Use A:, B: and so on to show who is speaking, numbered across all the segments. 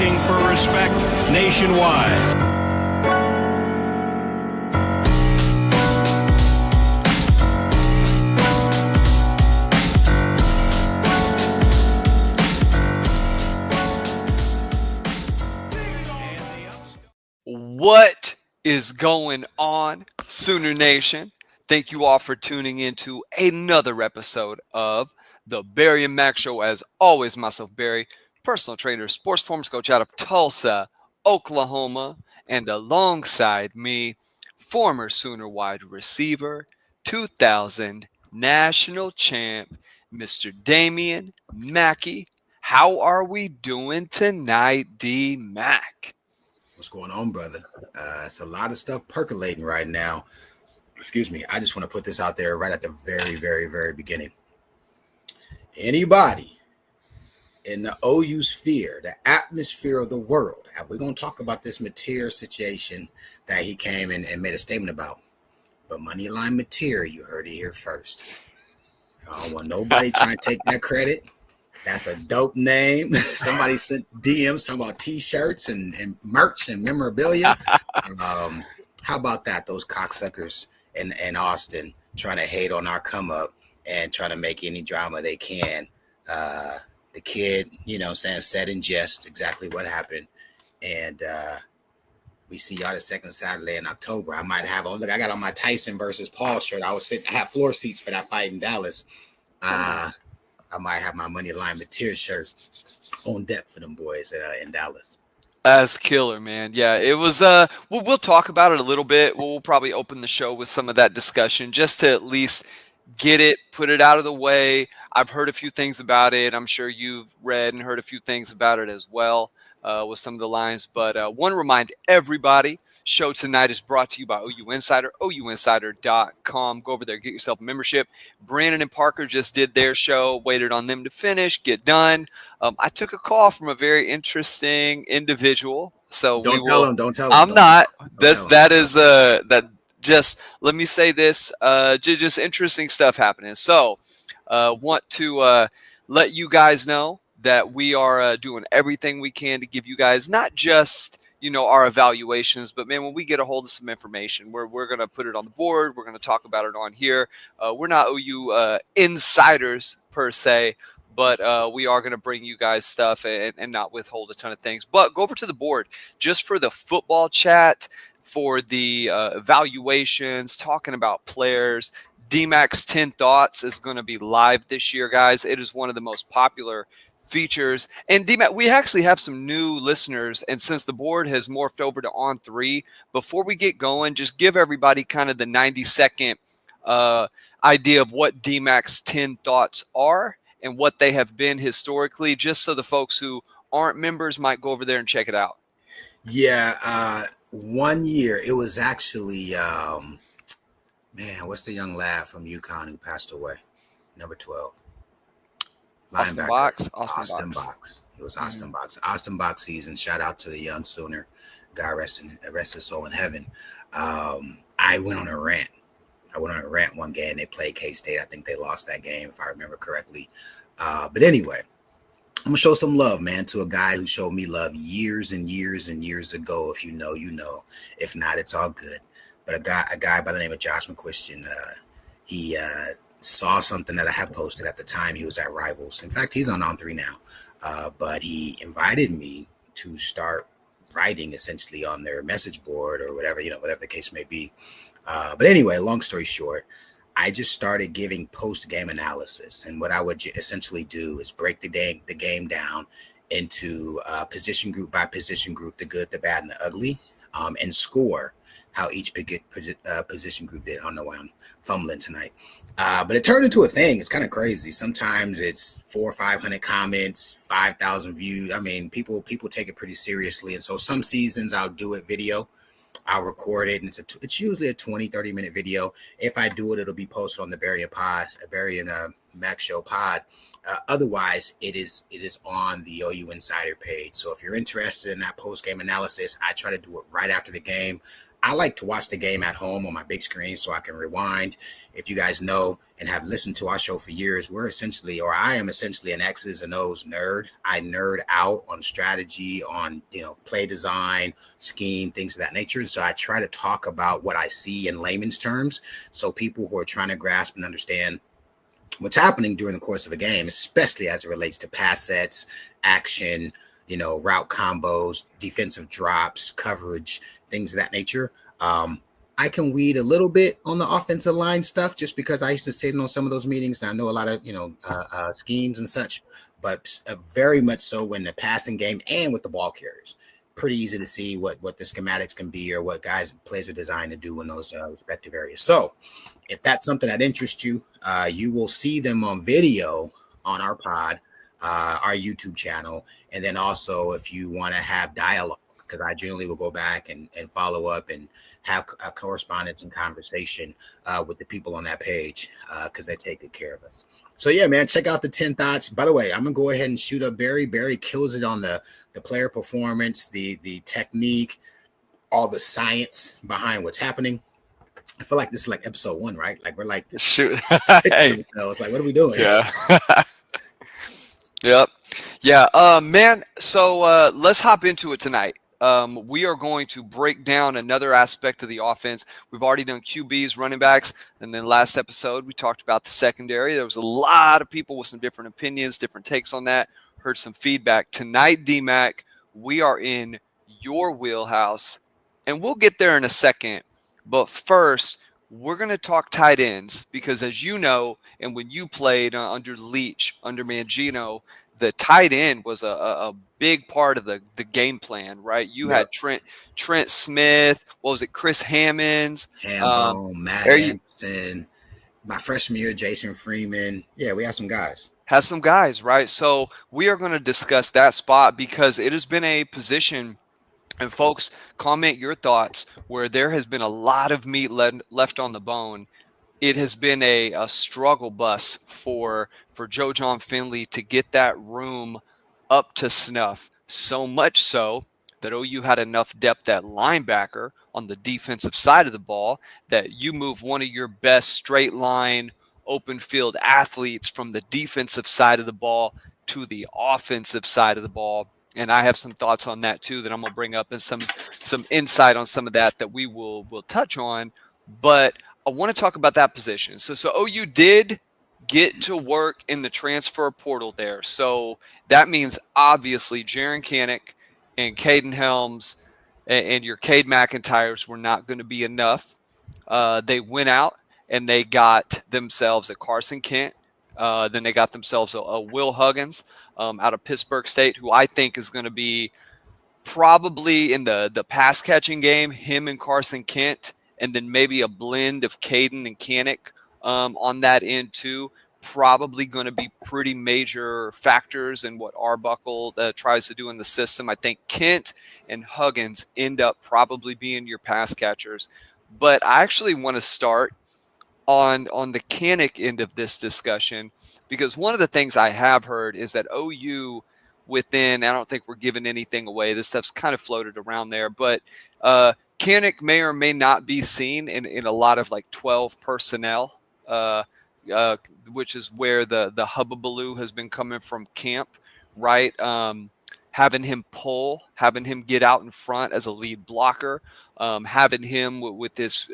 A: asking for respect nationwide.
B: What is going on, Sooner Nation? Thank you all for tuning in to another episode of the Barry and Mac Show. As always, myself, Barry, personal trainer, sports performance coach out of Tulsa, Oklahoma, and alongside me, former Sooner wide receiver, 2000 national champ, Mr. Damian Mackey. How are we doing tonight, D-Mac?
C: What's going on, brother? It's a lot of stuff percolating right now. Excuse me. I just want to put this out there right at the very, very, very beginning. Anybody in the OU sphere, the atmosphere of the world, we're going to talk about this Mateer situation that he came in and made a statement about. But Moneyline Mateer, you heard it here first. I don't want nobody trying to take that credit. That's a dope name. Somebody sent DMs talking about T-shirts and merch and memorabilia. How about that? Those cocksuckers in Austin trying to hate on our come up and trying to make any drama they can. The kid, said in jest exactly what happened. And we see y'all the second Saturday in October. I might have on. Look, I got on my Tyson versus Paul shirt. I had floor seats for that fight in Dallas. I might have my Moneyline Mateer shirt on deck for them boys in Dallas.
B: That's killer, man. Yeah, it was. We'll talk about it a little bit. We'll probably open the show with some of that discussion just to at least get it, put it out of the way. I've heard a few things about it. I'm sure you've read and heard a few things about it as well with some of the lines. But want to remind everybody, show tonight is brought to you by OU Insider, OUinsider.com. Go over there, get yourself a membership. Brandon and Parker just did their show, waited on them to finish, get done. I took a call from a very interesting individual. So
C: don't tell him.
B: I'm not. Just let me say this, just interesting stuff happening. So want to let you guys know that we are doing everything we can to give you guys not just our evaluations, but man, when we get a hold of some information, we're going to put it on the board. We're going to talk about it on here. We're not OU insiders per se, but we are going to bring you guys stuff and not withhold a ton of things. But go over to the board just for the football chat, for the evaluations, talking about players. DMAC's 10 Thoughts is going to be live this year, guys. It is one of the most popular features. And DMAC, we actually have some new listeners, and since the board has morphed over to On3, before we get going, just give everybody kind of the 90-second idea of what DMAC's 10 Thoughts are and what they have been historically, just so the folks who aren't members might go over there and check it out.
C: Yeah, 1 year, it was actually, what's the young lad from UConn who passed away? Number 12.
B: Austin Box.
C: It was Austin Box. Austin Box season. Shout out to the young Sooner. God rest his soul in heaven. I went on a rant. One game. They played K-State. I think they lost that game, if I remember correctly. But anyway, I'm going to show some love, man, to a guy who showed me love years and years and years ago. If you know, you know. If not, it's all good. But a guy by the name of Josh McCuistion, he saw something that I had posted at the time. He was at Rivals. In fact, he's on 3 now. But he invited me to start writing essentially on their message board or whatever, whatever the case may be. But anyway, long story short, I just started giving post-game analysis. And what I would essentially do is break the game down into position group by position group, the good, the bad, and the ugly, and score how each position group did. I don't know why I'm fumbling tonight. But it turned into a thing. It's kind of crazy. Sometimes it's 400 or 500 comments, 5,000 views. I mean, people take it pretty seriously. And so some seasons I'll do it video. I'll record it, and it's usually a 20, 30-minute video. If I do it, it'll be posted on the Barry and Mac Show pod. Otherwise, it is on the OU Insider page. So if you're interested in that post-game analysis, I try to do it right after the game. I like to watch the game at home on my big screen so I can rewind. If you guys know and have listened to our show for years, I am essentially an X's and O's nerd. I nerd out on strategy, on, play design, scheme, things of that nature. And so I try to talk about what I see in layman's terms. So people who are trying to grasp and understand what's happening during the course of a game, especially as it relates to pass sets, action, route combos, defensive drops, coverage, things of that nature. I can weed a little bit on the offensive line stuff just because I used to sit in on some of those meetings and I know a lot of, schemes and such, but very much so when the passing game and with the ball carriers, pretty easy to see what the schematics can be or what plays are designed to do in those respective areas. So if that's something that interests you, you will see them on video on our pod, our YouTube channel. And then also if you want to have dialogue, because I generally will go back and follow up and have a correspondence and conversation with the people on that page because they take good care of us. So yeah, man, check out the 10 thoughts. By the way, I'm gonna go ahead and shoot up Barry. Barry kills it on the player performance, the technique, all the science behind what's happening. I feel like this is like episode 1, right? Like we're like
B: shoot.
C: Hey. It's like, what are we doing?
B: Yeah. Yep. Yeah. Man. So let's hop into it tonight. We are going to break down another aspect of the offense. We've already done QBs, running backs, and then last episode we talked about the secondary. There was a lot of people with some different opinions, different takes on that. Heard some feedback. Tonight, D-Mac, we are in your wheelhouse, and we'll get there in a second. But first, we're going to talk tight ends because, as you know, and when you played under Leach, under Mangino, the tight end was a big part of the game plan, right? You had Trent Smith, what was it, Chris Hammonds,
C: Matt Anderson, my freshman year, Jason Freeman. Yeah, we have some guys.
B: Right? So we are going to discuss that spot because it has been a position, and folks, comment your thoughts, where there has been a lot of meat left on the bone. It has been a struggle bus for Joe John Finley to get that room up to snuff. So much so that OU had enough depth at linebacker on the defensive side of the ball that you move one of your best straight line open field athletes from the defensive side of the ball to the offensive side of the ball. And I have some thoughts on that too that I'm gonna bring up, and some insight on some of that we will touch on. But I want to talk about that position. So OU did get to work in the transfer portal there. So that means obviously Jaren Kanak and Caden Helms and your Cade McIntyres were not going to be enough. They went out and they got themselves a Carson Kent. Then they got themselves a Will Huggins out of Pittsburgh State, who I think is going to be probably in the pass catching game, him and Carson Kent, and then maybe a blend of Caden and Kanak on that end too. Probably going to be pretty major factors in what Arbuckle tries to do in the system. I think Kent and Huggins end up probably being your pass catchers. But I actually want to start on the Kanak end of this discussion, because one of the things I have heard is that OU within, I don't think we're giving anything away, this stuff's kind of floated around there, but Kanak may or may not be seen in a lot of like 12 personnel, which is where the hubbubaloo has been coming from camp, right? Having him pull, having him get out in front as a lead blocker, having him with this,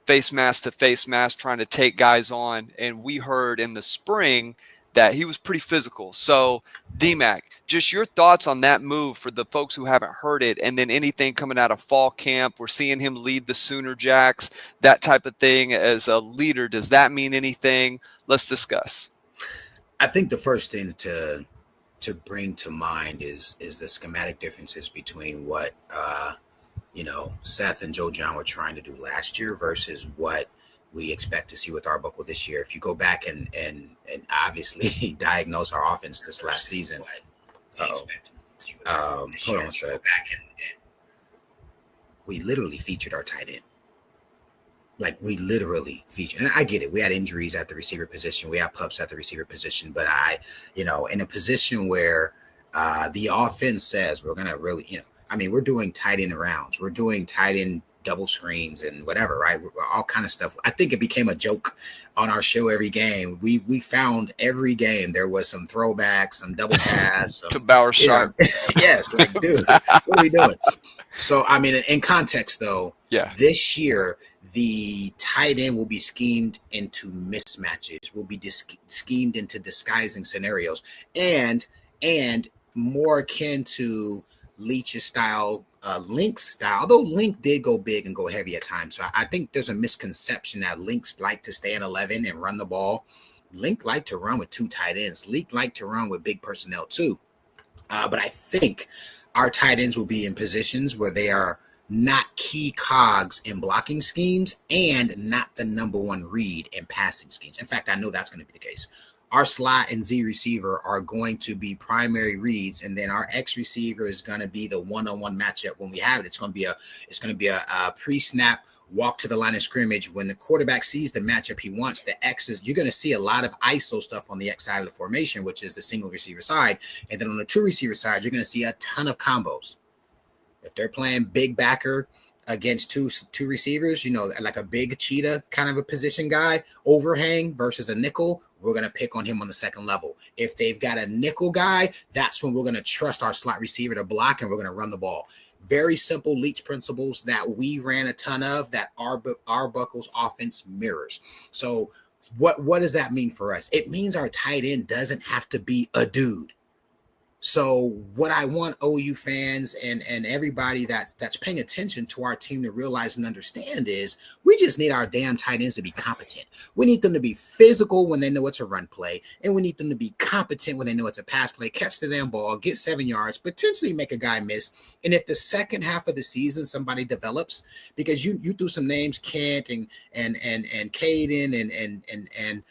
B: face mask to face mask trying to take guys on. And we heard in the spring that he was pretty physical. So, D-Mac, just your thoughts on that move for the folks who haven't heard it, and then anything coming out of fall camp. We're seeing him lead the Sooner Jacks, that type of thing as a leader. Does that mean anything? Let's discuss.
C: I think the first thing to bring to mind is the schematic differences between what Seth and Joe John were trying to do last year versus what we expect to see with Arbuckle this year. If you go back and obviously diagnose our offense this last season, hold on a second. We literally featured our tight end. Like, we literally featured, and I get it. We had injuries at the receiver position. We had pups at the receiver position, but in a position where the offense says we're going to really, we're doing tight end rounds. We're doing tight end double screens and whatever, right? All kind of stuff. I think it became a joke on our show every game. We found every game there was some throwbacks, some double pass,
B: To
C: some
B: Bauer Sharp.
C: yes, like dude, what are we doing? So I mean, in context though, this year the tight end will be schemed into mismatches, will be schemed into disguising scenarios, and more akin to Leach's style, Link's style. Although Link did go big and go heavy at times, so I think there's a misconception that Links like to stay in 11 and run the ball. Link liked to run with 2 tight ends. Link liked to run with big personnel too. But I think our tight ends will be in positions where they are not key cogs in blocking schemes and not the number one read in passing schemes. In fact, I know that's going to be the case. Our slot and Z receiver are going to be primary reads, and then our X receiver is going to be the one-on-one matchup when we have it. It's going to be a pre-snap walk to the line of scrimmage. When the quarterback sees the matchup he wants, the X's, you're going to see a lot of ISO stuff on the X side of the formation, which is the single receiver side. And then on the 2 receiver side, you're going to see a ton of combos. If they're playing big backer against two receivers, like a big cheetah kind of a position guy, overhang versus a nickel, we're going to pick on him on the second level. If they've got a nickel guy, that's when we're going to trust our slot receiver to block, and we're going to run the ball. Very simple Leach principles that we ran a ton of that Arbuckle's offense mirrors. So what does that mean for us? It means our tight end doesn't have to be a dude. So what I want OU fans and everybody that's paying attention to our team to realize and understand is we just need our damn tight ends to be competent. We need them to be physical when they know it's a run play, and we need them to be competent when they know it's a pass play, catch the damn ball, get 7 yards, potentially make a guy miss. And if the second half of the season somebody develops, because you threw some names, Kent and Caden and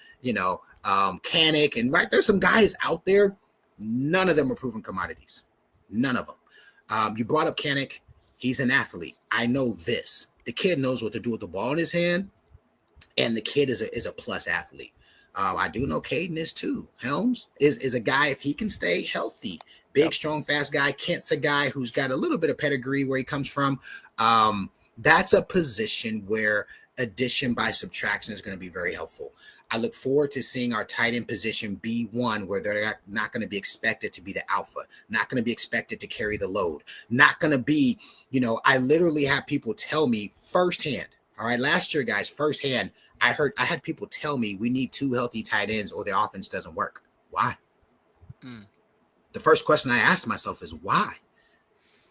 C: Kanak, and right, there's some guys out there. None of them are proven commodities. None of them. You brought up Kanak. He's an athlete. I know this. The kid knows what to do with the ball in his hand, and the kid is a plus athlete. I do know Caden is too. Helms is a guy, if he can stay healthy, big, strong, fast guy. Kent's a guy who's got a little bit of pedigree where he comes from. That's a position where addition by subtraction is going to be very helpful. I look forward to seeing our tight end position be one where they're not going to be expected to be the alpha, not going to be expected to carry the load, not going to be, I literally have people tell me firsthand. All right. Last year, guys, firsthand, I had people tell me we need 2 healthy tight ends or the offense doesn't work. Why? The first question I asked myself is why?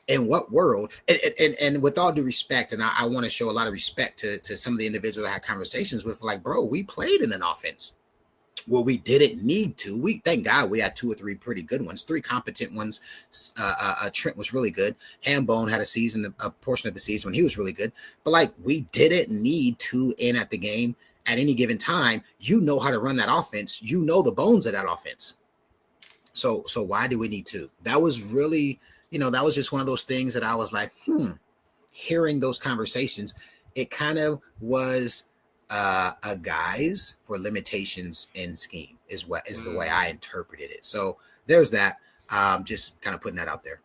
C: In what world? And with all due respect, and I want to show a lot of respect to some of the individuals I had conversations with, like, bro, we played in an offense where we didn't need to. Thank God we had 2 or 3 pretty good ones, 3 competent ones. Trent was really good. Hambone had a portion of the season when he was really good. But, like, we didn't need to in at the game at any given time. You know how to run that offense. You know the bones of that offense. So why do we need to? That was really... that was just one of those things that I was like, hearing those conversations, it kind of was a guise for limitations in scheme is the way I interpreted it. So there's that. Just kind of putting that out there.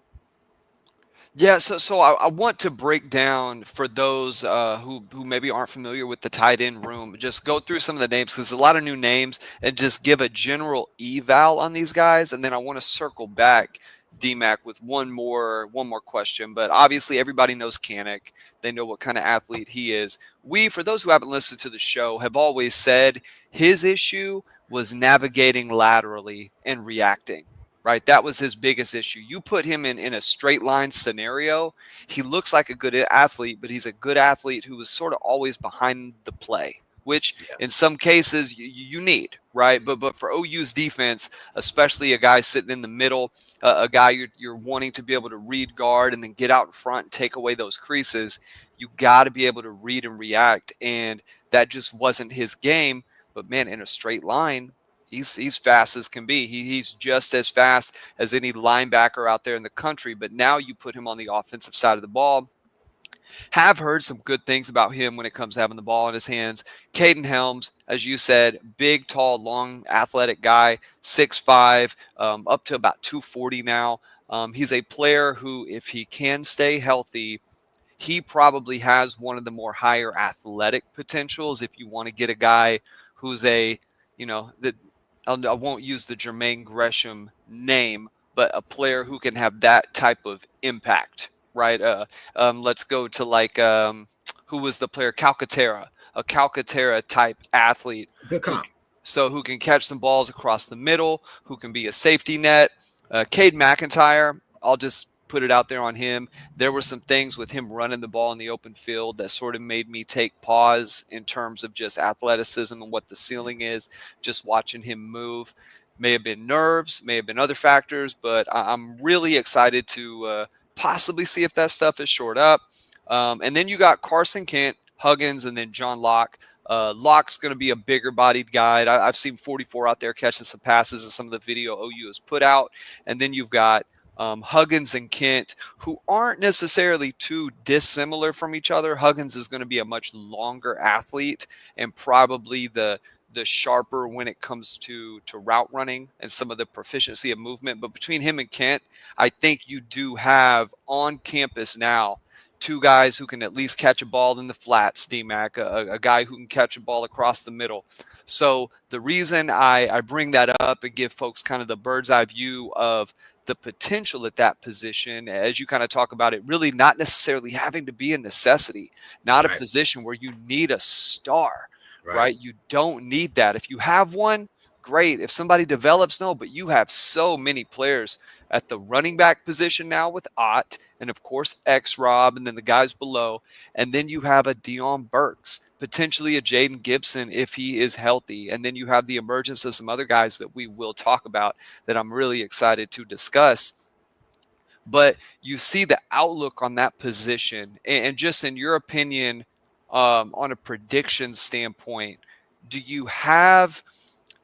B: Yeah, so I want to break down for those who maybe aren't familiar with the tight end room, just go through some of the names because there's a lot of new names and just give a general eval on these guys. And then I want to circle back, DMAC, with one more question. But obviously everybody knows Kanak. They know what kind of athlete he is. We, for those who haven't listened to the show, have always said his issue was navigating laterally and reacting. Right, that was his biggest issue. You put him in a straight line scenario, he looks like a good athlete, but he's a good athlete who is sort of always behind the play, which in some cases you need, right? But for OU's defense, especially a guy sitting in the middle, a guy you're wanting to be able to read guard and then get out in front and take away those creases, you got to be able to read and react, and that just wasn't his game. But man, in a straight line, he's fast as can be. He's just as fast as any linebacker out there in the country. But now you put him on the offensive side of the ball. Have heard some good things about him when it comes to having the ball in his hands. Caden Helms, as you said, big, tall, long, athletic guy, 6'5", up to about 240 now. He's a player who, if he can stay healthy, he probably has one of the more higher athletic potentials. If you want to get a guy who's I won't use the Jermaine Gresham name, but a player who can have that type of impact, right? Let's go to who was the player? Calcaterra, a Calcaterra type athlete.
C: Good comp.
B: Who can catch some balls across the middle, who can be a safety net. Cade McIntyre, I'll just put it out there on him. There were some things with him running the ball in the open field that sort of made me take pause in terms of just athleticism and what the ceiling is, just watching him move. May have been nerves, may have been other factors, but I'm really excited to possibly see if that stuff is shored up. And then you got Carson Kent, Huggins, and then John Locke. Locke's going to be a bigger bodied guy. I've seen 44 out there catching some passes in some of the video OU has put out. And then you've got Huggins and Kent, who aren't necessarily too dissimilar from each other. Huggins is going to be a much longer athlete and probably the sharper when it comes to route running and some of the proficiency of movement. But between him and Kent, I think you do have on campus now two guys who can at least catch a ball in the flats, DMAC, a guy who can catch a ball across the middle. So the reason I bring that up and give folks kind of the bird's eye view of the potential at that position, as you kind of talk about it, really not necessarily having to be a necessity, not a position where you need a star, right? You don't need that. If you have one, great. If somebody develops, no, but you have so many players at the running back position now with Ott and, of course, X-Rob and then the guys below. And then you have a Deion Burks, potentially a Jaden Gibson if he is healthy. And then you have the emergence of some other guys that we will talk about that I'm really excited to discuss. But you see the outlook on that position. And just in your opinion, on a prediction standpoint, do you have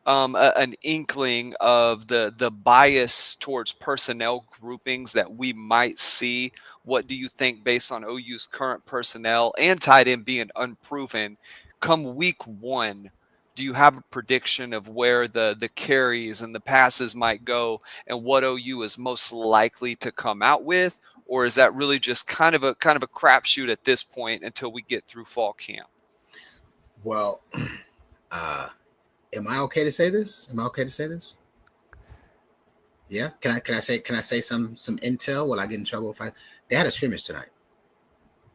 B: an inkling of the bias towards personnel groupings that we might see? What do you think, based on OU's current personnel and tight end being unproven, come week one? Do you have a prediction of where the carries and the passes might go and what OU is most likely to come out with? Or is that really just kind of a crapshoot at this point until we get through fall camp?
C: Well, am I okay to say this? Yeah. Can I say some intel? Will I get in trouble if they had a scrimmage tonight?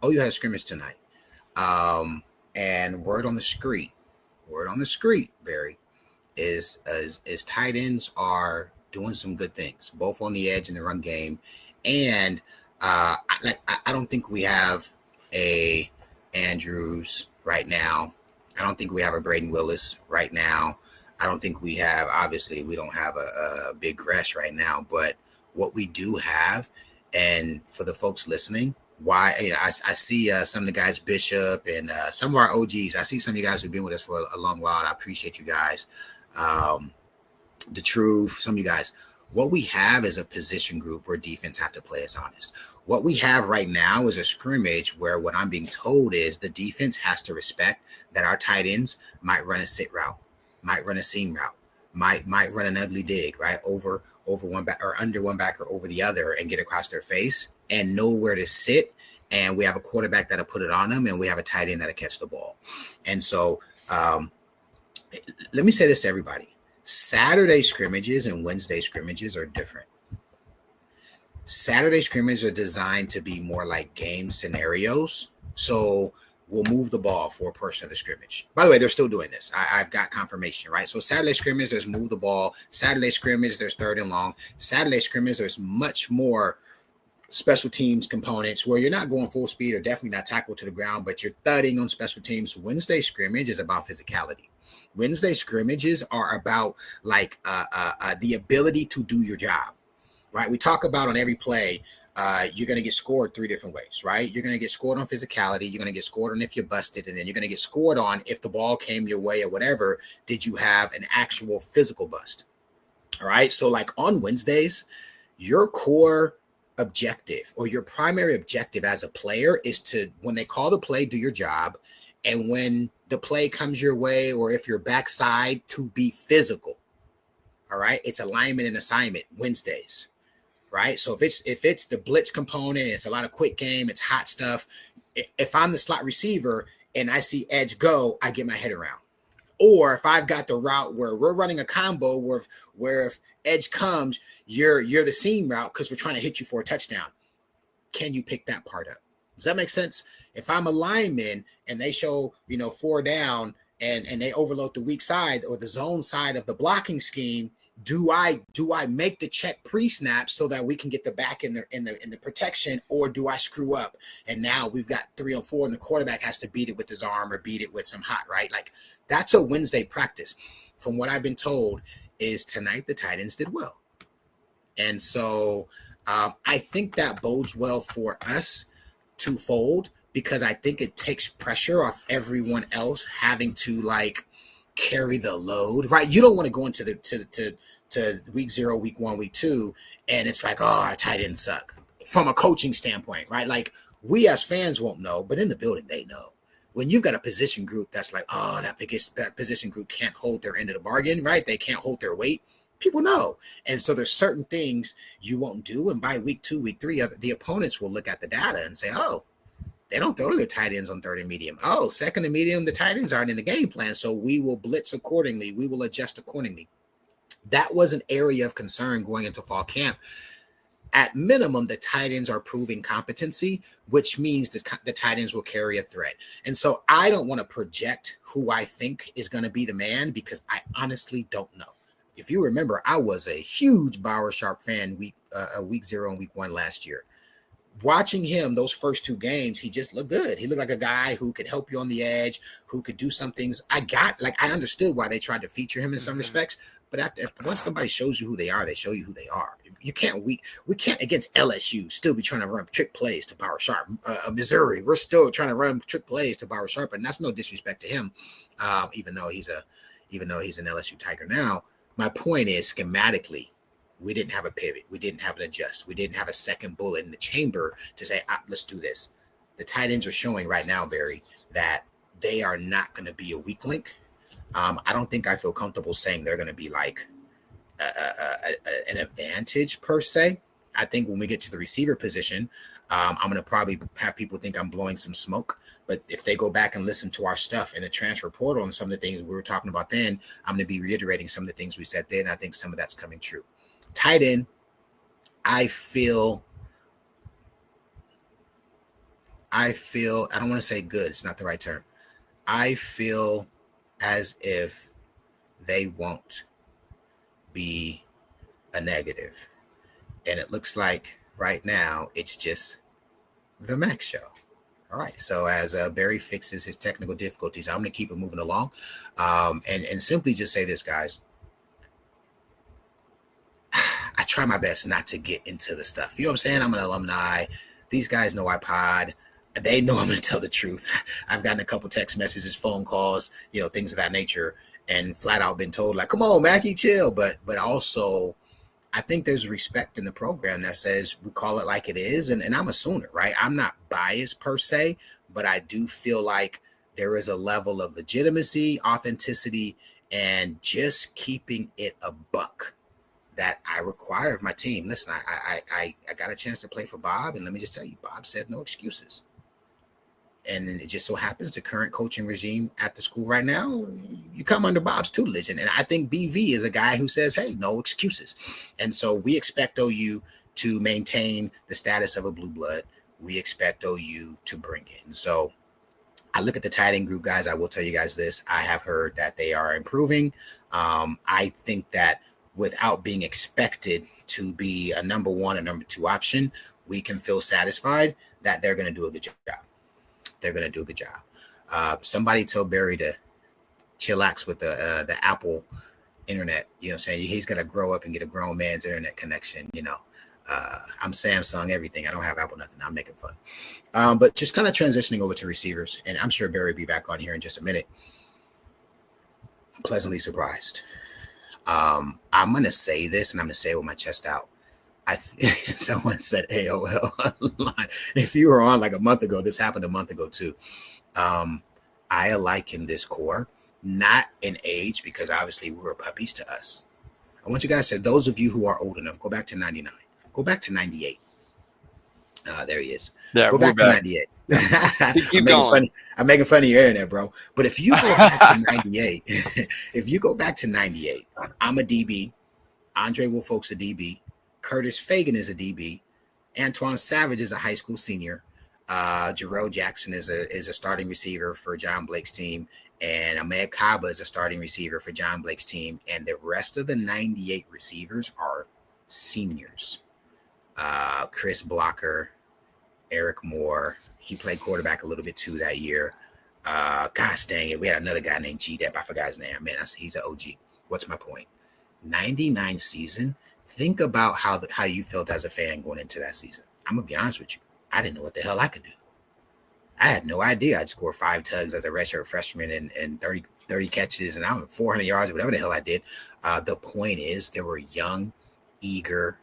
C: Oh, you had a scrimmage tonight. And word on the street, Barry, is tight ends are doing some good things, both on the edge and the run game. And I don't think we have a Andrews right now. I don't think we have a Braden Willis right now. I don't think we have, obviously, we don't have a Big Gresh right now. But what we do have, and for the folks listening, I see some of the guys, Bishop, and some of our OGs. I see some of you guys who've been with us for a long while. I appreciate you guys. The Truth, some of you guys. What we have is a position group where defense have to play us honest. What we have right now is a scrimmage where what I'm being told is the defense has to respect that our tight ends might run a sit route, might run a seam route, might run an ugly dig, right? Over one back or under one back or over the other and get across their face and know where to sit. And we have a quarterback that'll put it on them, and we have a tight end that'll catch the ball. And so let me say this to everybody. Saturday scrimmages and Wednesday scrimmages are different. Saturday scrimmages are designed to be more like game scenarios. So we'll move the ball for a portion of the scrimmage. By the way, they're still doing this. I've got confirmation, right? So Saturday scrimmage, there's move the ball. Saturday scrimmage, there's third and long. Saturday scrimmage, there's much more special teams components where you're not going full speed or definitely not tackle to the ground, but you're thudding on special teams. Wednesday scrimmage is about physicality. Wednesday scrimmages are about the ability to do your job, right? We talk about on every play, you're going to get scored three different ways, right? You're going to get scored on physicality. You're going to get scored on if you're busted, and then you're going to get scored on if the ball came your way or whatever. Did you have an actual physical bust? All right. So like on Wednesdays, your core objective or your primary objective as a player is to, when they call the play, do your job. And when the play comes your way, or if you're backside, to be physical. All right. It's alignment and assignment Wednesdays. right? So if it's the blitz component, it's a lot of quick game, it's hot stuff. If I'm the slot receiver and I see edge go, I get my head around. Or if I've got the route where we're running a combo where if edge comes, you're the seam route because we're trying to hit you for a touchdown. Can you pick that part up? Does that make sense? If I'm a lineman and they show, 4 down and they overload the weak side or the zone side of the blocking scheme, do I make the check pre-snap so that we can get the back in the protection, or do I screw up? And now we've got 3 on 4 and the quarterback has to beat it with his arm or beat it with some hot, right? Like that's a Wednesday practice. From what I've been told is tonight the tight ends did well. And so I think that bodes well for us twofold, because I think it takes pressure off everyone else having to like carry the load, right? You don't want to go into to week 0, week 1, week 2, and it's like, oh, our tight ends suck from a coaching standpoint, right? Like we as fans won't know, but in the building, they know. When you've got a position group that's like, oh, that position group can't hold their end of the bargain, right? They can't hold their weight. People know. And so there's certain things you won't do. And by week 2, week 3, the opponents will look at the data and say, oh, they don't throw their tight ends on 3rd and medium. Oh, 2nd and medium, the tight ends aren't in the game plan. So we will blitz accordingly. We will adjust accordingly. That was an area of concern going into fall camp. At minimum, the tight ends are proving competency, which means the tight ends will carry a threat. And so I don't want to project who I think is going to be the man, because I honestly don't know. If you remember, I was a huge Bauer Sharp fan week 0 and week 1 last year. Watching him those first 2 games, he just looked good. He looked like a guy who could help you on the edge, who could do some things. I understood why they tried to feature him in some respects, but once somebody shows you who they are, they show you who they are. We can't against LSU still be trying to run trick plays to Bauer Sharp. Missouri, we're still trying to run trick plays to Bauer Sharp, and that's no disrespect to him, even though he's an LSU Tiger now. My point is, schematically, we didn't have a pivot. We didn't have an adjust. We didn't have a second bullet in the chamber to say, let's do this. The tight ends are showing right now, Barry, that they are not going to be a weak link. I don't think I feel comfortable saying they're going to be like an advantage per se. I think when we get to the receiver position, I'm going to probably have people think I'm blowing some smoke. But if they go back and listen to our stuff in the transfer portal and some of the things we were talking about then, I'm going to be reiterating some of the things we said then. I think some of that's coming true. Tight end, I feel, I don't want to say good. It's not the right term. I feel as if they won't be a negative. And it looks like right now it's just the Max show. All right. So as Barry fixes his technical difficulties, I'm going to keep it moving along and simply just say this, guys. I try my best not to get into the stuff. You know what I'm saying? I'm an alumni. These guys know I pod. They know I'm going to tell the truth. I've gotten a couple text messages, phone calls, things of that nature, and flat out been told like, come on, Mackie, chill. But also, I think there's respect in the program that says we call it like it is. And I'm a Sooner, right? I'm not biased per se, but I do feel like there is a level of legitimacy, authenticity, and just keeping it a buck that I require of my team. Listen, I got a chance to play for Bob, and let me just tell you, Bob said no excuses. And it just so happens the current coaching regime at the school right now, you come under Bob's tutelage. And I think BV is a guy who says, hey, no excuses. And so we expect OU to maintain the status of a blue blood. We expect OU to bring it. And so I look at the tight end group, guys. I will tell you guys this. I have heard that they are improving. I think that without being expected to be a number 1 or number 2 option, we can feel satisfied that they're going to do a good job. They're going to do a good job. Somebody told Barry to chillax with the Apple internet. You know what I'm saying? He's got to grow up and get a grown man's internet connection. I'm Samsung, everything. I don't have Apple, nothing. I'm making fun. But just kind of transitioning over to receivers, and I'm sure Barry will be back on here in just a minute. I'm pleasantly surprised. I'm going to say this, and I'm going to say it with my chest out. Someone said AOL online. If you were on like a month ago, this happened a month ago too. I liken this core, not in age, because obviously we were puppies to us. I want you guys to, those of you who are old enough, go back to 99. Go back to 98. There he is.
B: Yeah,
C: Go
B: we're
C: back to
B: back.
C: 98.
B: Keep going.
C: I'm making fun of your internet, bro. But if you go back to 98, if you go back to 98, I'm a DB. Andre Wilfolk's a DB. Curtis Fagan is a DB. Antoine Savage is a high school senior. Jarrell Jackson is a starting receiver for John Blake's team. And Ahmed Kaba is a starting receiver for John Blake's team. And the rest of the 98 receivers are seniors. Chris Blocker, Eric Moore. He played quarterback a little bit too that year. Gosh dang it. We had another guy named G-Dep. I forgot his name. Man, he's an OG. What's my point? 99 season. Think about how you felt as a fan going into that season. I'm going to be honest with you. I didn't know what the hell I could do. I had no idea I'd score 5 tugs as a redshirt freshman and 30 catches and I'm 400 yards, whatever the hell I did. The point is there were young, eager,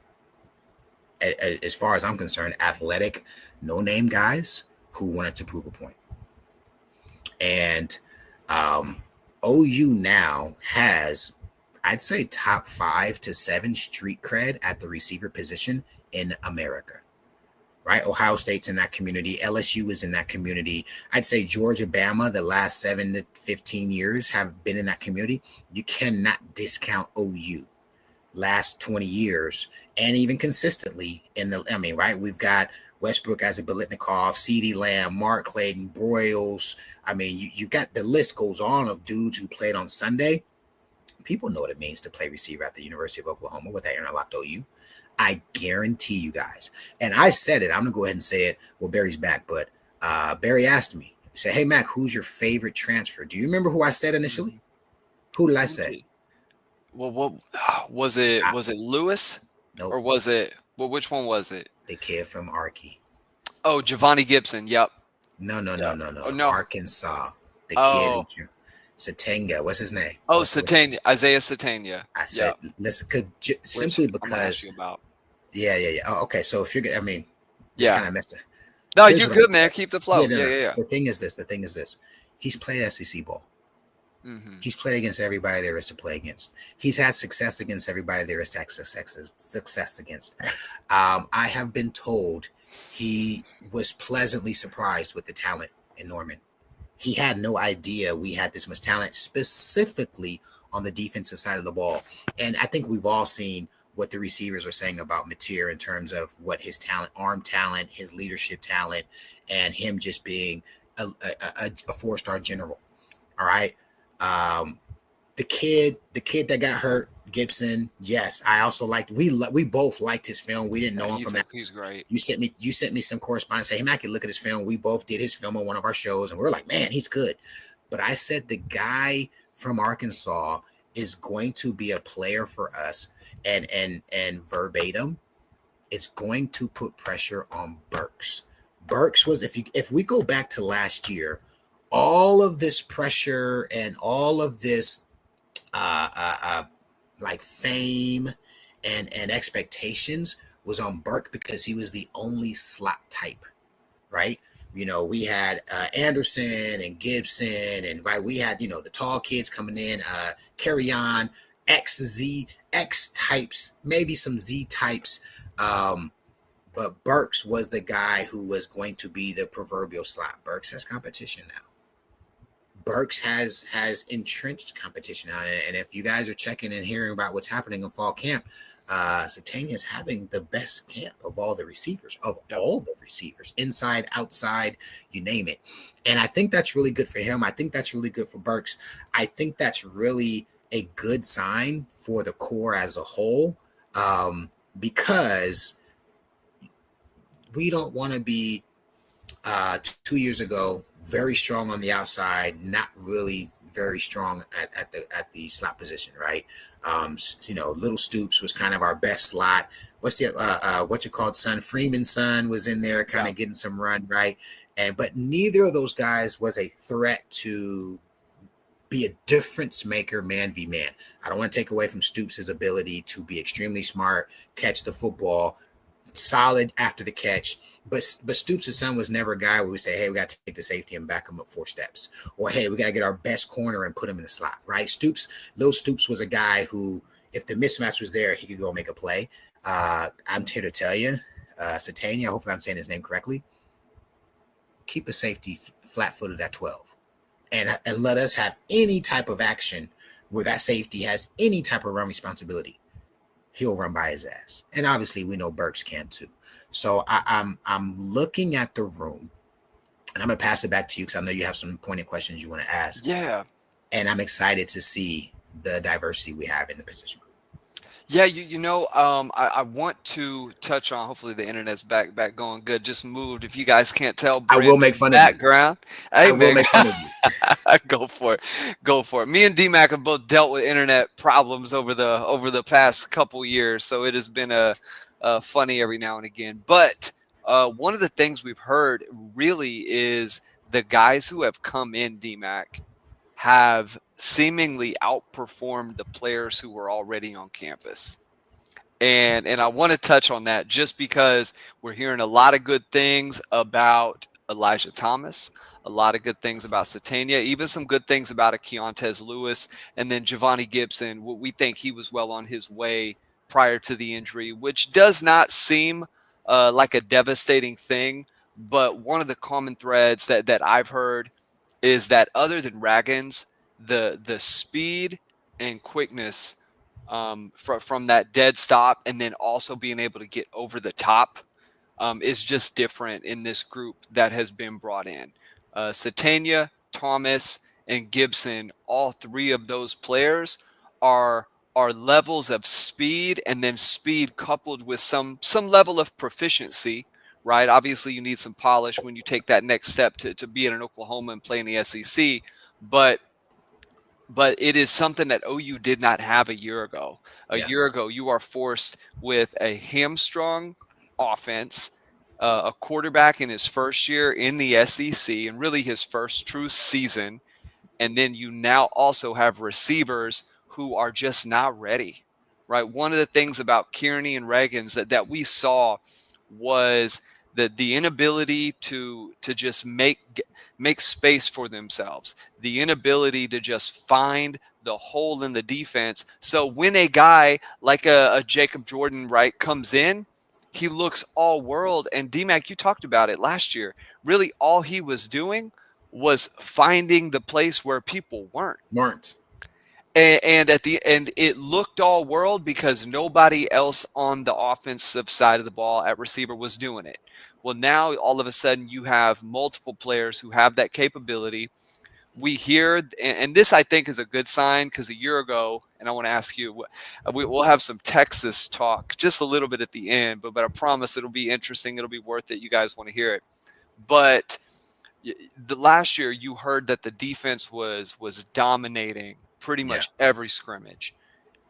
C: as far as I'm concerned, athletic, no-name guys who wanted to prove a point. And OU now has, I'd say, top 5 to 7 street cred at the receiver position in America, right? Ohio State's in that community. LSU is in that community. I'd say Georgia, Bama, the last 7 to 15 years have been in that community. You cannot discount OU last 20 years and even consistently right? We've got Westbrook as a Biletnikoff, CeeDee Lamb, Mark Clayton, Broyles. You got the list goes on of dudes who played on Sunday. People know what it means to play receiver at the University of Oklahoma with that interlocked OU. I guarantee you guys. And I said it. I'm going to go ahead and say it. Well, Barry's back. But Barry asked me, he said, hey, Mac, who's your favorite transfer? Do you remember who I said initially? Who did I say?
B: Well, what was it? Was it Lewis?
C: Nope.
B: Or was it? Well, which one was it?
C: The kid from Arky.
B: Oh, Giovanni Gibson. Yep.
C: No.
B: Oh, no.
C: Arkansas. The kid. Satenga. What's his name?
B: Oh, Satenga. Isaiah Satenga.
C: I said, listen, simply because. Yeah. Oh, okay. So if you're, kind of messed up.
B: No, you're good, man. Keep the flow. Yeah.
C: The thing is this. He's played SEC ball. Mm-hmm. He's played against everybody there is to play against. He's had success against everybody there is to have success against. I have been told he was pleasantly surprised with the talent in Norman. He had no idea we had this much talent, specifically on the defensive side of the ball. And I think we've all seen what the receivers are saying about Mateer in terms of what his talent, arm talent, his leadership talent, and him just being a 4-star general. All right. The kid that got hurt, Gibson. Yes, I also liked. We both liked his film. We didn't know him from that.
B: He's great.
C: You sent me some correspondence. Say, hey, Mac, you look at his film. We both did his film on one of our shows, and we were like, man, he's good. But I said the guy from Arkansas is going to be a player for us, and verbatim, it's going to put pressure on Burks. Burks was if we go back to last year. All of this pressure and all of this like fame and expectations was on Burke because he was the only slot type, right? We had Anderson and Gibson and right, we had, the tall kids coming in, carry on, X types, maybe some Z types. But Burks was the guy who was going to be the proverbial slot. Burks has competition now. Burks has entrenched competition on it. And if you guys are checking and hearing about what's happening in fall camp, Satania is having the best camp of all the receivers, inside, outside, you name it. And I think that's really good for him. I think that's really good for Burks. I think that's really a good sign for the core as a whole, because we don't want to be 2 years ago very strong on the outside, not really very strong at the slot position, right? Little Stoops was kind of our best slot. What's the son? Freeman's son was in there kind of getting some run, right? But neither of those guys was a threat to be a difference maker man v man. I don't want to take away from Stoops' ability to be extremely smart, catch the football, solid after the catch, but Stoops' son was never a guy where we say, hey, we got to take the safety and back him up 4 steps, or hey, we got to get our best corner and put him in the slot, right? Little Stoops was a guy who, if the mismatch was there, he could go make a play. I'm here to tell you, Satania, hopefully I'm saying his name correctly, keep a safety flat-footed at 12. And let us have any type of action where that safety has any type of run responsibility. He'll run by his ass. And obviously we know Burks can too. So I'm looking at the room, and I'm going to pass it back to you because I know you have some pointed questions you want to ask.
B: Yeah.
C: And I'm excited to see the diversity we have in the position group.
B: Yeah, I want to touch on, hopefully the internet's back going good. Just moved. If you guys can't tell,
C: I will make
B: Brandon's
C: fun
B: background.
C: of you. I
B: Hey,
C: will
B: man,
C: make fun of you.
B: go for it. Go for it. Me and DMAC have both dealt with internet problems over the past couple years, so it has been a funny every now and again. But one of the things we've heard really is the guys who have come in, DMAC, have seemingly outperformed the players who were already on campus. And I want to touch on that just because we're hearing a lot of good things about Elijah Thomas, a lot of good things about Satania, even some good things about a Keontez Lewis, and then Giovanni Gibson. We think he was well on his way prior to the injury, which does not seem like a devastating thing. But one of the common threads that I've heard is that other than Raggins, the speed and quickness from that dead stop, and then also being able to get over the top is just different in this group that has been brought in. Satania, Thomas, and Gibson, all three of those players are levels of speed, and then speed coupled with some level of proficiency. Right. Obviously, you need some polish when you take that next step to be in an Oklahoma and play in the SEC. But it is something that OU did not have a year ago. A year ago, you are forced with a hamstrung offense, a quarterback in his first year in the SEC, and really his first true season. And then you now also have receivers who are just not ready, right? One of the things about Kearney and Reagans that we saw was the inability to just make space for themselves, the inability to just find the hole in the defense. So when a guy like a Jacob Jordan, right, comes in, he looks all world. And DMAC, you talked about it last year. Really, all he was doing was finding the place where people weren't. And at the end, it looked all world because nobody else on the offensive side of the ball at receiver was doing it. Well, now all of a sudden you have multiple players who have that capability. We hear, and this I think is a good sign, because a year ago, and I want to ask you, we'll have some Texas talk just a little bit at the end, but I promise it'll be interesting. It'll be worth it. You guys want to hear it. But the last year you heard that the defense was dominating pretty much every scrimmage.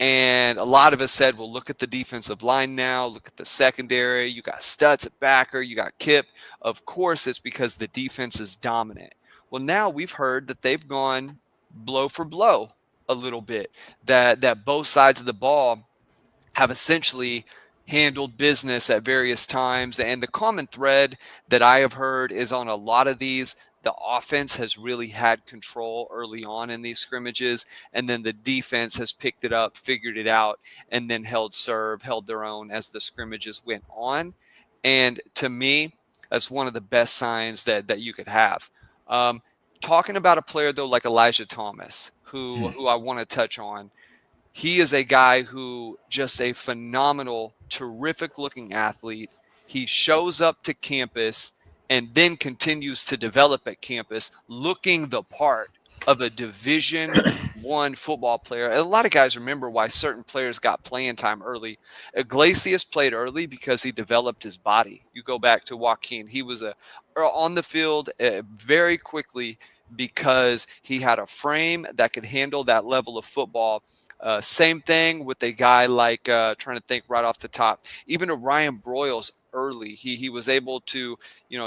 B: And a lot of us said, well, look at the defensive line now. Look at the secondary. You got Stutz at backer. You got Kip. Of course, it's because the defense is dominant. Well, now we've heard that they've gone blow for blow a little bit, that both sides of the ball have essentially handled business at various times. And the common thread that I have heard is on a lot of these, the offense has really had control early on in these scrimmages, and then the defense has picked it up, figured it out, and then held their own as the scrimmages went on. And to me, that's one of the best signs that you could have. Talking about a player, though, like Elijah Thomas, who I want to touch on, he is a guy who just a phenomenal, terrific looking athlete. He shows up to campus and then continues to develop at campus, looking the part of a Division I football player. A lot of guys remember why certain players got playing time early. Iglesias played early because he developed his body. You go back to Joaquin. He was on the field very quickly because he had a frame that could handle that level of football. Same thing with a guy like, trying to think right off the top, even a Ryan Broyles early. He was able to,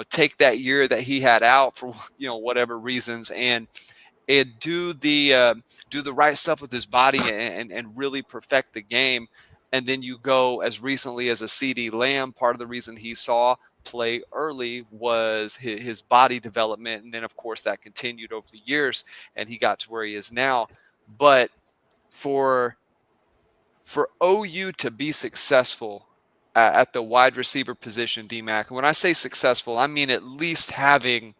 B: take that year that he had out for, whatever reasons, and do the right stuff with his body and really perfect the game. And then you go as recently as a CD Lamb. Part of the reason he saw play early was his body development. And then, of course, that continued over the years, and he got to where he is now. But for OU to be successful at the wide receiver position, D-Mac. And when I say successful, I mean at least having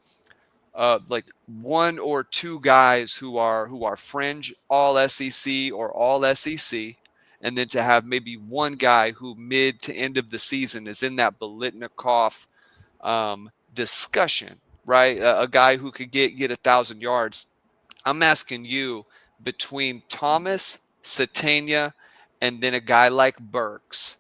B: like one or two guys who are fringe all SEC or all SEC, and then to have maybe one guy who mid to end of the season is in that Biletnikoff discussion, right? A guy who could get 1,000 yards. I'm asking you, between Thomas, Satania, and then a guy like Burks,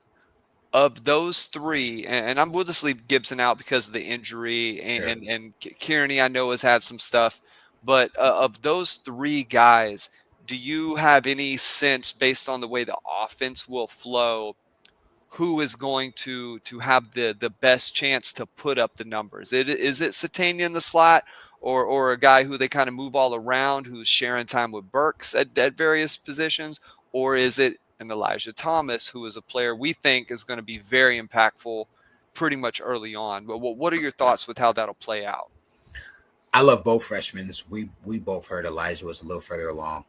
B: of those three, and we'll just leave Gibson out because of the injury, and Kearney I know has had some stuff, but of those three guys, do you have any sense, based on the way the offense will flow, who is going to have the best chance to put up the numbers? Is it Satania in the slot, or a guy who they kind of move all around, who's sharing time with Burks at various positions, or is it an Elijah Thomas, who is a player we think is going to be very impactful pretty much early on? But what are your thoughts with how that'll play out?
C: I love both freshmen. We both heard Elijah was a little further along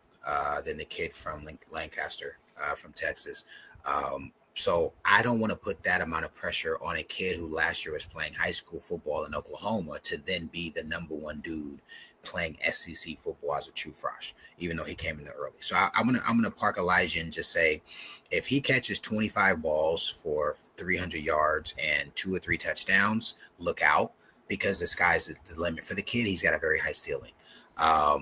C: than the kid from Lancaster, from Texas. So I don't want to put that amount of pressure on a kid who last year was playing high school football in Oklahoma to then be the number one dude playing SEC football as a true frosh, even though he came in the early. So I'm gonna park Elijah and just say, if he catches 25 balls for 300 yards and 2 or 3 touchdowns, look out, because the sky's the limit for the kid. He's got a very high ceiling. I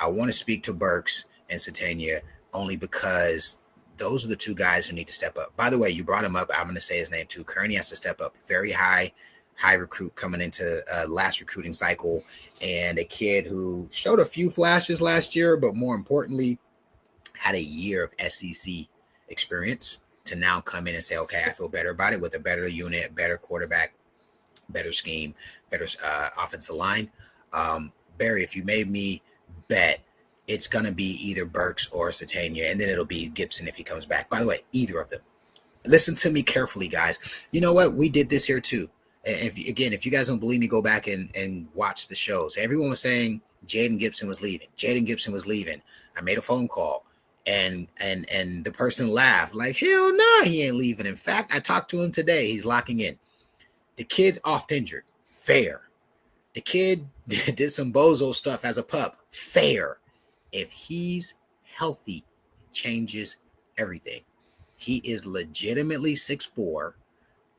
C: want to speak to Burks and Satania only because those are the two guys who need to step up. By the way, you brought him up. I'm going to say his name too. Kearney has to step up. Very high recruit coming into last recruiting cycle, and a kid who showed a few flashes last year, but more importantly, had a year of SEC experience to now come in and say, okay, I feel better about it with a better unit, better quarterback, better scheme, better offensive line. Barry, if you made me bet, it's going to be either Burks or Satania, and then it'll be Gibson if he comes back. By the way, either of them. Listen to me carefully, guys. You know what? We did this here too. And if you guys don't believe me, go back and watch the shows. Everyone was saying Jaden Gibson was leaving. Jaden Gibson was leaving. I made a phone call, and the person laughed like, hell no, he ain't leaving. In fact, I talked to him today. He's locking in. The kid's oft injured. Fair. The kid did some bozo stuff as a pup. Fair. If he's healthy, changes everything. He is legitimately 6'4"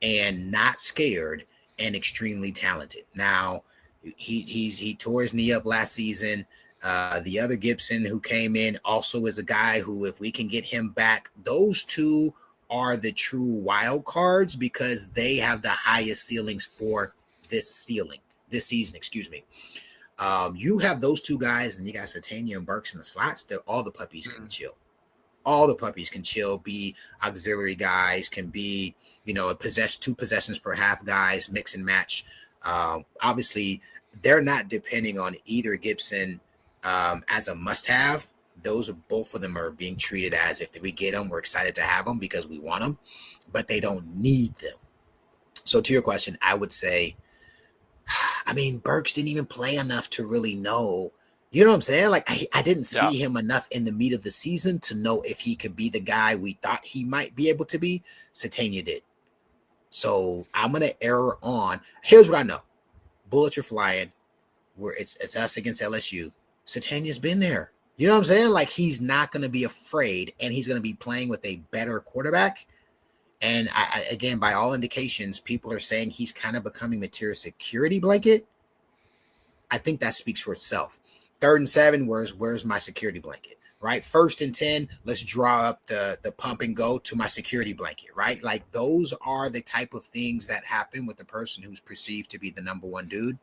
C: and not scared and extremely talented. Now, he tore his knee up last season. The other Gibson who came in also is a guy who, if we can get him back, those two are the true wild cards because they have the highest ceilings for this season, excuse me. You have those two guys, and you got Satania and Burks in the slots. All the puppies can chill. All the puppies can chill, be auxiliary guys, can be, 2 possessions per half guys, mix and match. Obviously, they're not depending on either Gibson as a must-have. Both of them are being treated as, if we get them, we're excited to have them because we want them, but they don't need them. So to your question, I would say, Burks didn't even play enough to really know. You know what I'm saying? Like, I didn't see him enough in the meat of the season to know if he could be the guy we thought he might be able to be. Satania did. So I'm going to err on. Here's what I know. Bullets are flying. It's us against LSU. Satania's been there. You know what I'm saying? Like, he's not going to be afraid, and he's going to be playing with a better quarterback. And again, by all indications, people are saying he's kind of becoming Material's security blanket. I think that speaks for itself. 3rd and 7, where's my security blanket, right? 1st and 10, let's draw up the pump and go to my security blanket, right? Like, those are the type of things that happen with the person who's perceived to be the number one dude.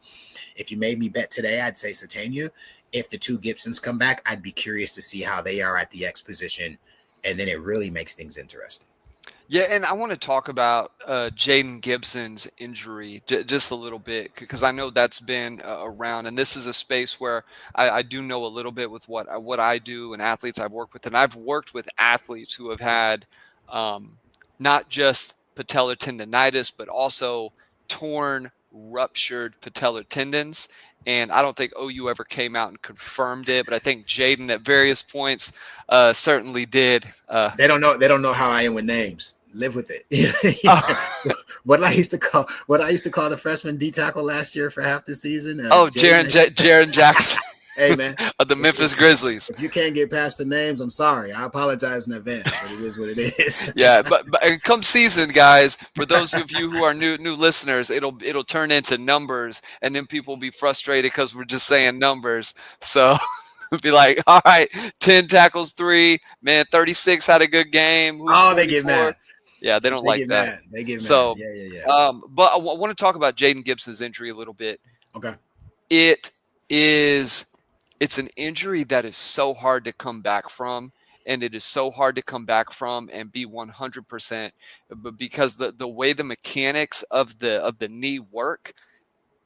C: If you made me bet today, I'd say Satania. If the 2 Gibsons come back, I'd be curious to see how they are at the X position, and then it really makes things interesting.
B: Yeah, and I want to talk about Jaden Gibson's injury just a little bit, because I know that's been around, and this is a space where I do know a little bit with what I do and athletes I've worked with, and I've worked with athletes who have had not just patellar tendonitis, but also torn, ruptured patellar tendons. And I don't think OU ever came out and confirmed it, but I think Jaden at various points certainly did.
C: They don't know how I am with names. live with it.
B: Oh,
C: What I used to call the freshman D tackle last year for half the season.
B: Jaren Jackson
C: Hey man,
B: of the Memphis Grizzlies.
C: if you can't get past the names, I'm sorry. I apologize in advance, but it is what it is.
B: Yeah, but come season, guys, for those of you who are new listeners, it'll turn into numbers, and then people will be frustrated because we're just saying numbers. So be like, all right, 10 tackles, 3, man, 36 had a good game. Who's
C: They get
B: 44?
C: mad.
B: Yeah, they don't
C: They
B: like
C: get
B: that.
C: mad. They get
B: So,
C: mad. Yeah.
B: But I want to talk about Jaden Gibson's injury a little bit.
C: Okay.
B: It's an injury that is so hard to come back from, and it is so hard to come back from and be 100%, but because the way the mechanics of the knee work,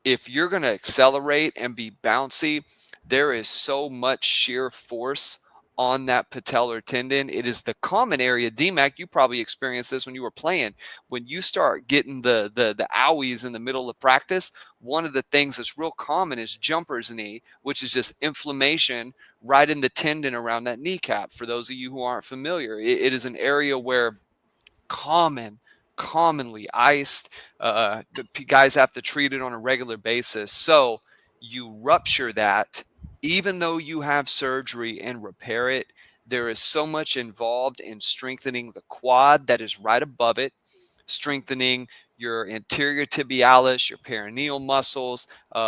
B: if you're going to accelerate and be bouncy, there is so much sheer force on that patellar tendon. It is the common area. DMAC, you probably experienced this when you were playing. When you start getting the owies in the middle of practice, one of the things that's real common is jumper's knee, which is just inflammation right in the tendon around that kneecap. For those of you who aren't familiar, it is an area where commonly iced. The guys have to treat it on a regular basis. So you rupture that, even though you have surgery and repair it, there is so much involved in strengthening the quad that is right above it, strengthening your anterior tibialis, your perineal muscles,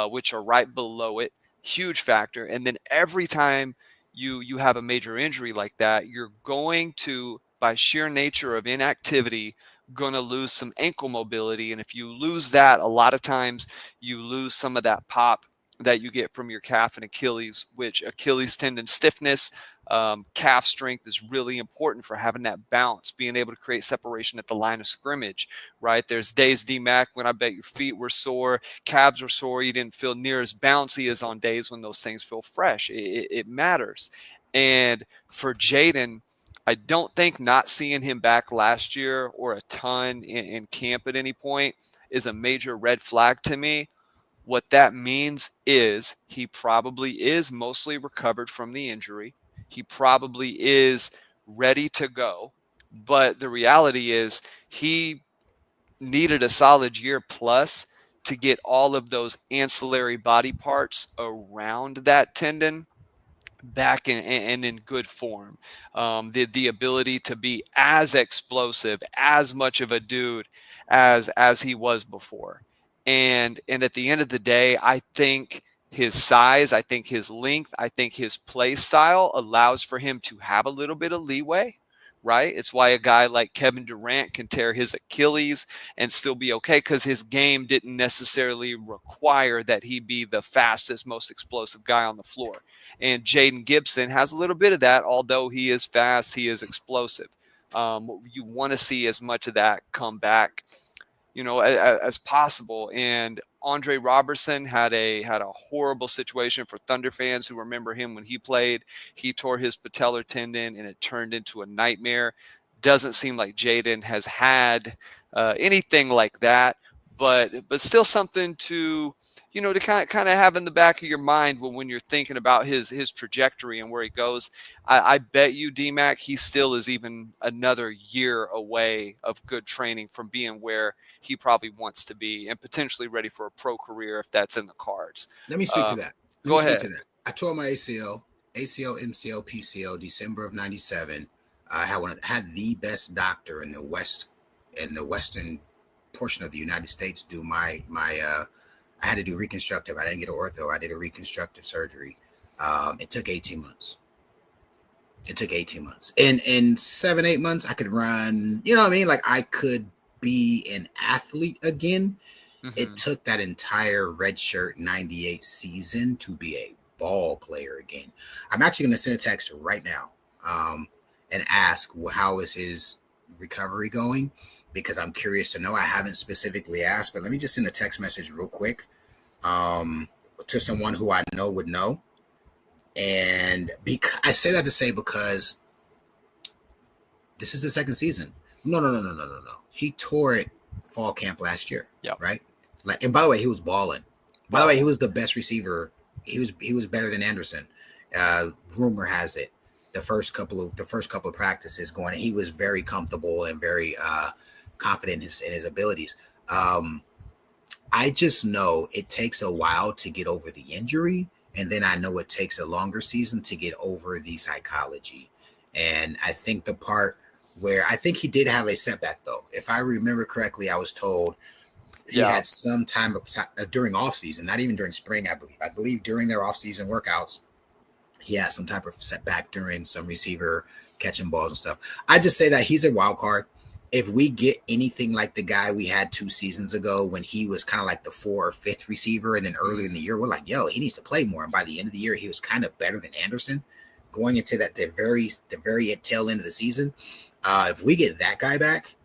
B: which are right below it. Huge factor. And then every time you have a major injury like that, you're going to, by sheer nature of inactivity, going to lose some ankle mobility. And if you lose that, a lot of times you lose some of that pop that you get from your calf and Achilles, which Achilles tendon stiffness, calf strength is really important for having that balance, being able to create separation at the line of scrimmage, right? There's days, DMAC, when I bet your feet were sore, calves were sore, you didn't feel near as bouncy as on days when those things feel fresh. It matters. And for Jaden, I don't think not seeing him back last year or a ton in camp at any point is a major red flag to me. What that means is he probably is mostly recovered from the injury. He probably is ready to go. But the reality is he needed a solid year plus to get all of those ancillary body parts around that tendon back in good form. The ability to be as explosive, as much of a dude as he was before. And at the end of the day, I think his size, I think his length, I think his play style allows for him to have a little bit of leeway, right? It's why a guy like Kevin Durant can tear his Achilles and still be okay, because his game didn't necessarily require that he be the fastest, most explosive guy on the floor. And Jaden Gibson has a little bit of that, although he is fast, he is explosive. You want to see as much of that come back, as possible. And Andre Robertson had a horrible situation for Thunder fans who remember him when he played. He tore his patellar tendon and it turned into a nightmare. Doesn't seem like Jaden has had anything like that, but still something to to kind of have in the back of your mind when you're thinking about his trajectory and where he goes. I bet you, DMAC, he still is even another year away of good training from being where he probably wants to be and potentially ready for a pro career if that's in the cards.
C: Let me speak to that.
B: Go ahead.
C: I tore my ACL, MCL, PCL, December of '97. I had the best doctor in the western portion of the United States do my I had to do reconstructive. I didn't get an ortho. I did a reconstructive surgery. It took 18 months. In 7-8 months, I could run. You know what I mean? Like I could be an athlete again. Mm-hmm. It took that entire redshirt 98 season to be a ball player again. I'm actually going to send a text right now and ask, how is his recovery going? Because I'm curious to know. I haven't specifically asked, but let me just send a text message real quick to someone who I know would know. And I say that to say because this is the second season. No. He tore it fall camp last year.
B: Yeah.
C: Right. And by the way, he was balling. By the way, he was the best receiver. He was better than Anderson. Rumor has it. the first couple of practices going. He was very comfortable and very confident in his abilities. I just know it takes a while to get over the injury, and then I know it takes a longer season to get over the psychology. And I think the part where I think he did have a setback, though. If I remember correctly, I was told he had some time during off season, not even during spring, I believe. I believe during their off season workouts, he had some type of setback during some receiver catching balls and stuff. I just say that he's a wild card. If we get anything like the guy we had 2 seasons ago when he was kind of like the 4th or 5th receiver, and then earlier in the year, we're like, yo, he needs to play more. And by the end of the year, he was kind of better than Anderson going into the very tail end of the season. If we get that guy back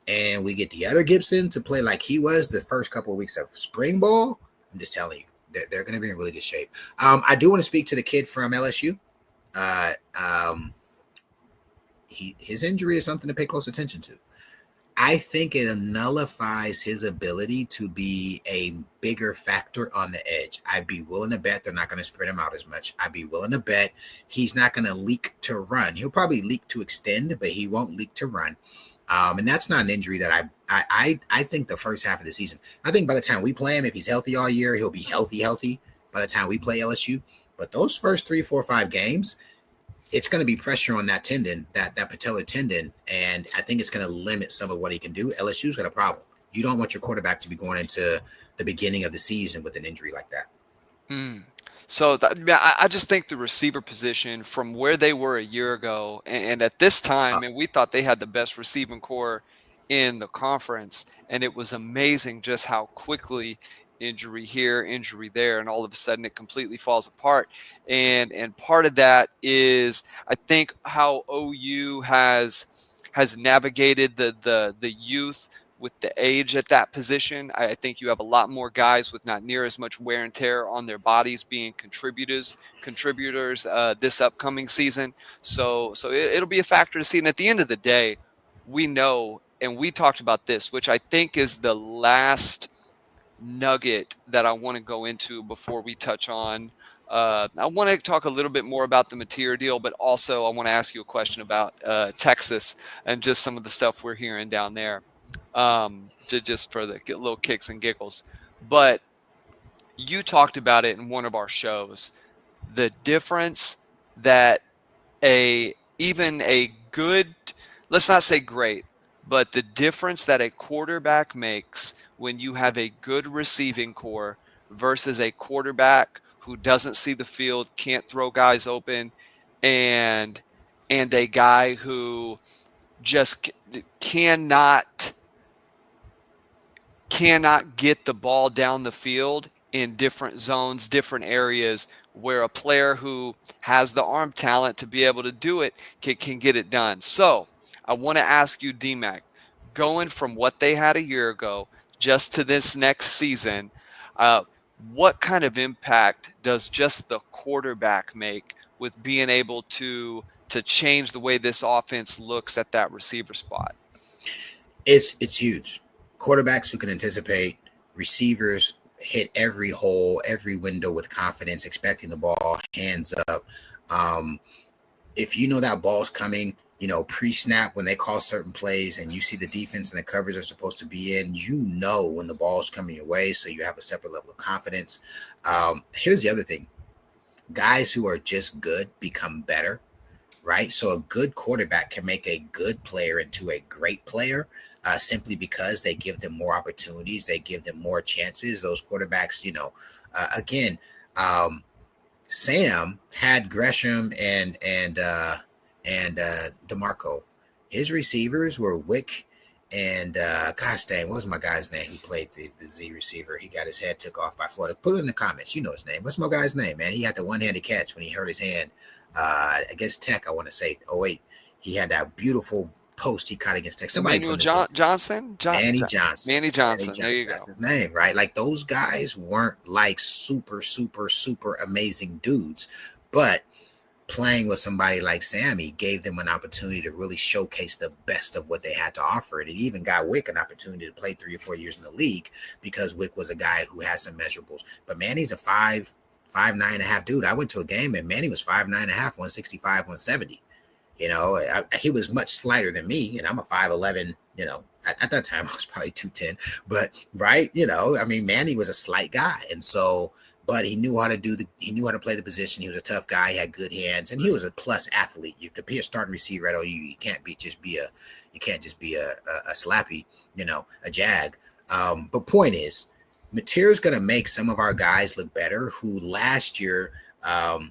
C: and we get the other Gibson to play like he was the first couple of weeks of spring ball, I'm just telling you, they're going to be in really good shape. I do want to speak to the kid from LSU. His injury is something to pay close attention to. I think it nullifies his ability to be a bigger factor on the edge. I'd be willing to bet they're not going to spread him out as much. I'd be willing to bet he's not going to leak to run. He'll probably leak to extend, but he won't leak to run. And that's not an injury that I think the first half of the season. I think by the time we play him, if he's healthy all year, he'll be healthy by the time we play LSU. But those first 3, 4, 5 games, it's going to be pressure on that tendon, that patellar tendon, and I think it's going to limit some of what he can do. LSU's got a problem. You don't want your quarterback to be going into the beginning of the season with an injury like that.
B: So I just think the receiver position from where they were a year ago, and at this time, and we thought they had the best receiving core in the conference, and it was amazing just how quickly injury here, injury there, and all of a sudden it completely falls apart. And part of that is, I think, how OU has navigated the youth with the age at that position. I think you have a lot more guys with not near as much wear and tear on their bodies being contributors this upcoming season. So it'll be a factor to see. And at the end of the day, we know, and we talked about this, which I think is the last nugget that I want to go into before we touch on. I want to talk a little bit more about the Mateer deal, but also I want to ask you a question about Texas and just some of the stuff we're hearing down there, just for the little kicks and giggles. But you talked about it in one of our shows, the difference that even a good, let's not say great, but the difference that a quarterback makes when you have a good receiving core versus a quarterback who doesn't see the field, can't throw guys open, and a guy who just cannot get the ball down the field in different zones, different areas, where a player who has the arm talent to be able to do it can get it done. So I want to ask you, DMAC, going from what they had a year ago just to this next season, what kind of impact does just the quarterback make with being able to change the way this offense looks at that receiver spot?
C: It's huge. Quarterbacks who can anticipate, receivers hit every hole, every window with confidence, expecting the ball, hands up. If you know that ball's coming, pre-snap when they call certain plays and you see the defense and the coverage are supposed to be in, when the ball's coming your way, so you have a separate level of confidence. Here's the other thing. Guys who are just good become better, right? So a good quarterback can make a good player into a great player simply because they give them more opportunities. They give them more chances. Those quarterbacks, Sam had Gresham and DeMarco. His receivers were Wick and gosh dang, what was my guy's name who played the Z receiver? He got his head took off by Florida. Put it in the comments. You know his name. What's my guy's name, man? He had the one-handed catch when he hurt his hand against Tech, I want to say. Oh, wait. He had that beautiful post he caught against Tech. Somebody
B: Johnson?
C: Manny Johnson.
B: Manny Johnson. There you go.
C: That's his name, right? Like, those guys weren't like super, super, super amazing dudes, but playing with somebody like Sammy gave them an opportunity to really showcase the best of what they had to offer. And it even got Wick an opportunity to play 3 or 4 years in the league because Wick was a guy who had some measurables. But Manny's a 5'8", 5'9.5" dude. I went to a game and Manny was 5'9.5", 165, 170. He was much slighter than me, and I'm a 5'11", at that time I was probably 210, but right. Manny was a slight guy. And so, but he knew how to play the position. He was a tough guy. He had good hands, and he was a plus athlete. You could be a starting receiver at OU. You can't just be a slappy, a jag. But point is, Mateer's going to make some of our guys look better who last year, JFA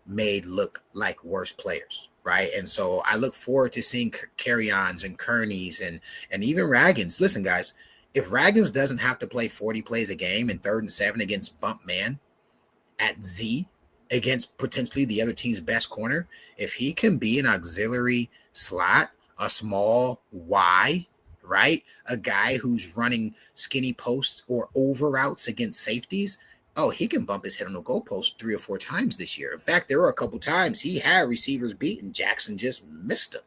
C: made look like worse players, right? And so I look forward to seeing carry-ons and Kearneys and even Raggins. Listen, guys, if Raggins doesn't have to play 40 plays a game in 3rd and 7 against bump man at Z against potentially the other team's best corner, if he can be an auxiliary slot, a small Y, right? A guy who's running skinny posts or over routes against safeties, he can bump his head on the goalpost 3 or 4 times this year. In fact, there were a couple times he had receivers beat and Jackson just missed him.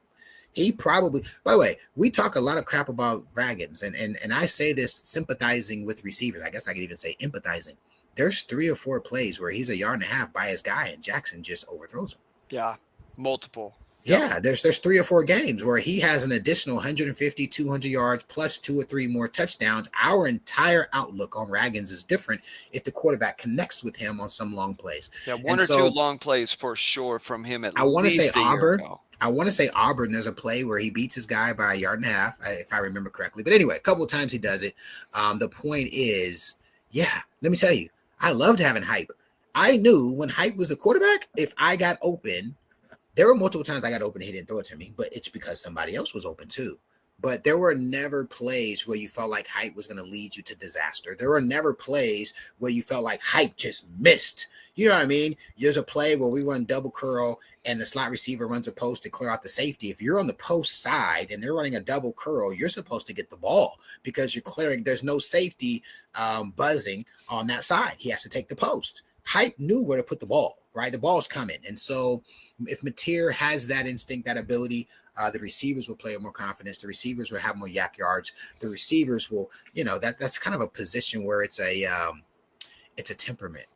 C: He probably, by the way, we talk a lot of crap about Raggins, and I say this sympathizing with receivers. I guess I could even say empathizing. There's 3 or 4 plays where he's 1.5 yards by his guy and Jackson just overthrows him.
B: Yeah, multiple.
C: Yeah, there's 3 or 4 games where he has an additional 150, 200 yards plus 2 or 3 more touchdowns. Our entire outlook on Raggins is different if the quarterback connects with him on some long plays.
B: Yeah, one or two long plays for sure from him at least.
C: I want to say Auburn, there's a play where he beats his guy by 1.5 yards, if I remember correctly. But anyway, a couple of times he does it. The point is, let me tell you, I loved having Hype. I knew when Hype was the quarterback, if I got open, there were multiple times I got open and he didn't throw it to me, but it's because somebody else was open too. But there were never plays where you felt like Hype was going to lead you to disaster. There were never plays where you felt like Hype just missed. You know what I mean? There's a play where we run double curl and the slot receiver runs a post to clear out the safety. If you're on the post side and they're running a double curl, you're supposed to get the ball because you're clearing. There's no safety buzzing on that side. He has to take the post. Hype knew where to put the ball, right? The ball's coming. And so if Mateer has that instinct, that ability, the receivers will play with more confidence. The receivers will have more yak yards. The receivers will, that's kind of a position where it's a temperament,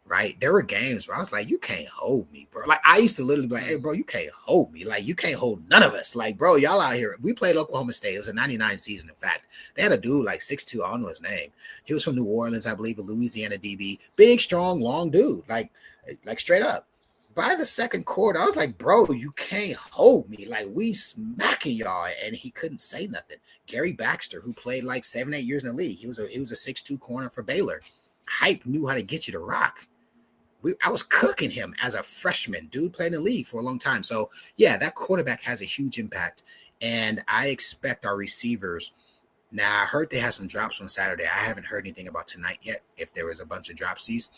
C: right? There were games where I was like, you can't hold me, bro. Like I used to literally be like, hey, bro, you can't hold me. Like you can't hold none of us. Like, bro, y'all out here. We played Oklahoma State. It was a 99 season. In fact, they had a dude like 6'2". I don't know his name. He was from New Orleans, I believe, a Louisiana DB. Big, strong, long dude. Like straight up. By the second quarter, I was like, bro, you can't hold me. Like we smacking y'all. And he couldn't say nothing. Gary Baxter, who played like 7-8 years in the league. He was a 6'2" corner for Baylor. Hype knew how to get you to rock. I was cooking him as a freshman. Dude played in the league for a long time. So, yeah, that quarterback has a huge impact. And I expect our receivers. Now, I heard they had some drops on Saturday. I haven't heard anything about tonight yet, if there was a bunch of dropsies.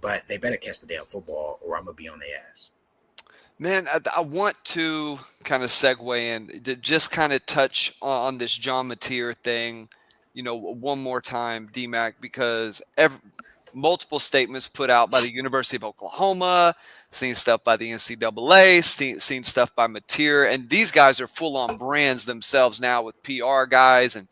C: But they better catch the damn football or I'm going to be on their ass.
B: Man, I want to kind of segue in to just kind of touch on this John Mateer thing, one more time, DMAC, because multiple statements put out by the University of Oklahoma, seen stuff by the NCAA, seen stuff by Mateer, and these guys are full-on brands themselves now with PR guys and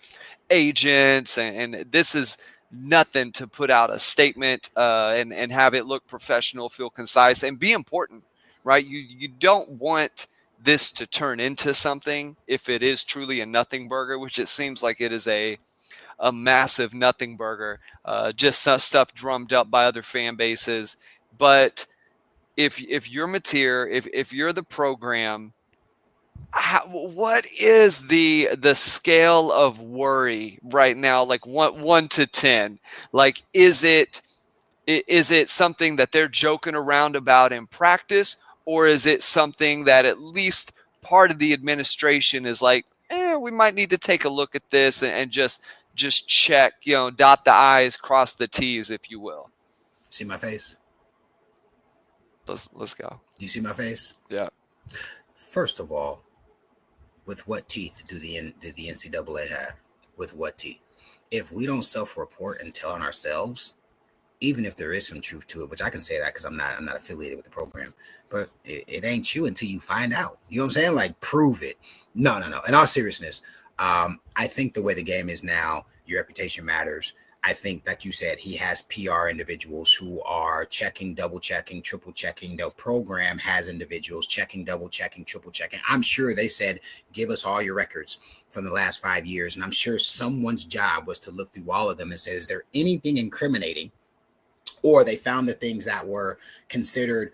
B: agents, and this is nothing to put out a statement and have it look professional, feel concise, and be important, right? You don't want this to turn into something if it is truly a nothing burger, which it seems like it is a massive nothing burger, just stuff drummed up by other fan bases. But if you're Mateer, if you're the program, what is the scale of worry right now? Like 1 to 10, like is it something that they're joking around about in practice, or is it something that at least part of the administration is like, we might need to take a look at this and just check, dot the I's, cross the T's, if you will.
C: See my face?
B: Let's go.
C: Do you see my face?
B: Yeah.
C: First of all, with what teeth did the NCAA have? With what teeth? If we don't self-report and tell on ourselves, even if there is some truth to it, which I can say that because I'm not affiliated with the program, but it ain't true until you find out. You know what I'm saying? Like, prove it. No. In all seriousness, I think the way the game is now, your reputation matters. I think, like you said, he has PR individuals who are checking, double checking, triple checking. The program has individuals checking, double checking, triple checking. I'm sure they said, give us all your records from the last 5 years. And I'm sure someone's job was to look through all of them and say, is there anything incriminating? Or they found the things that were considered,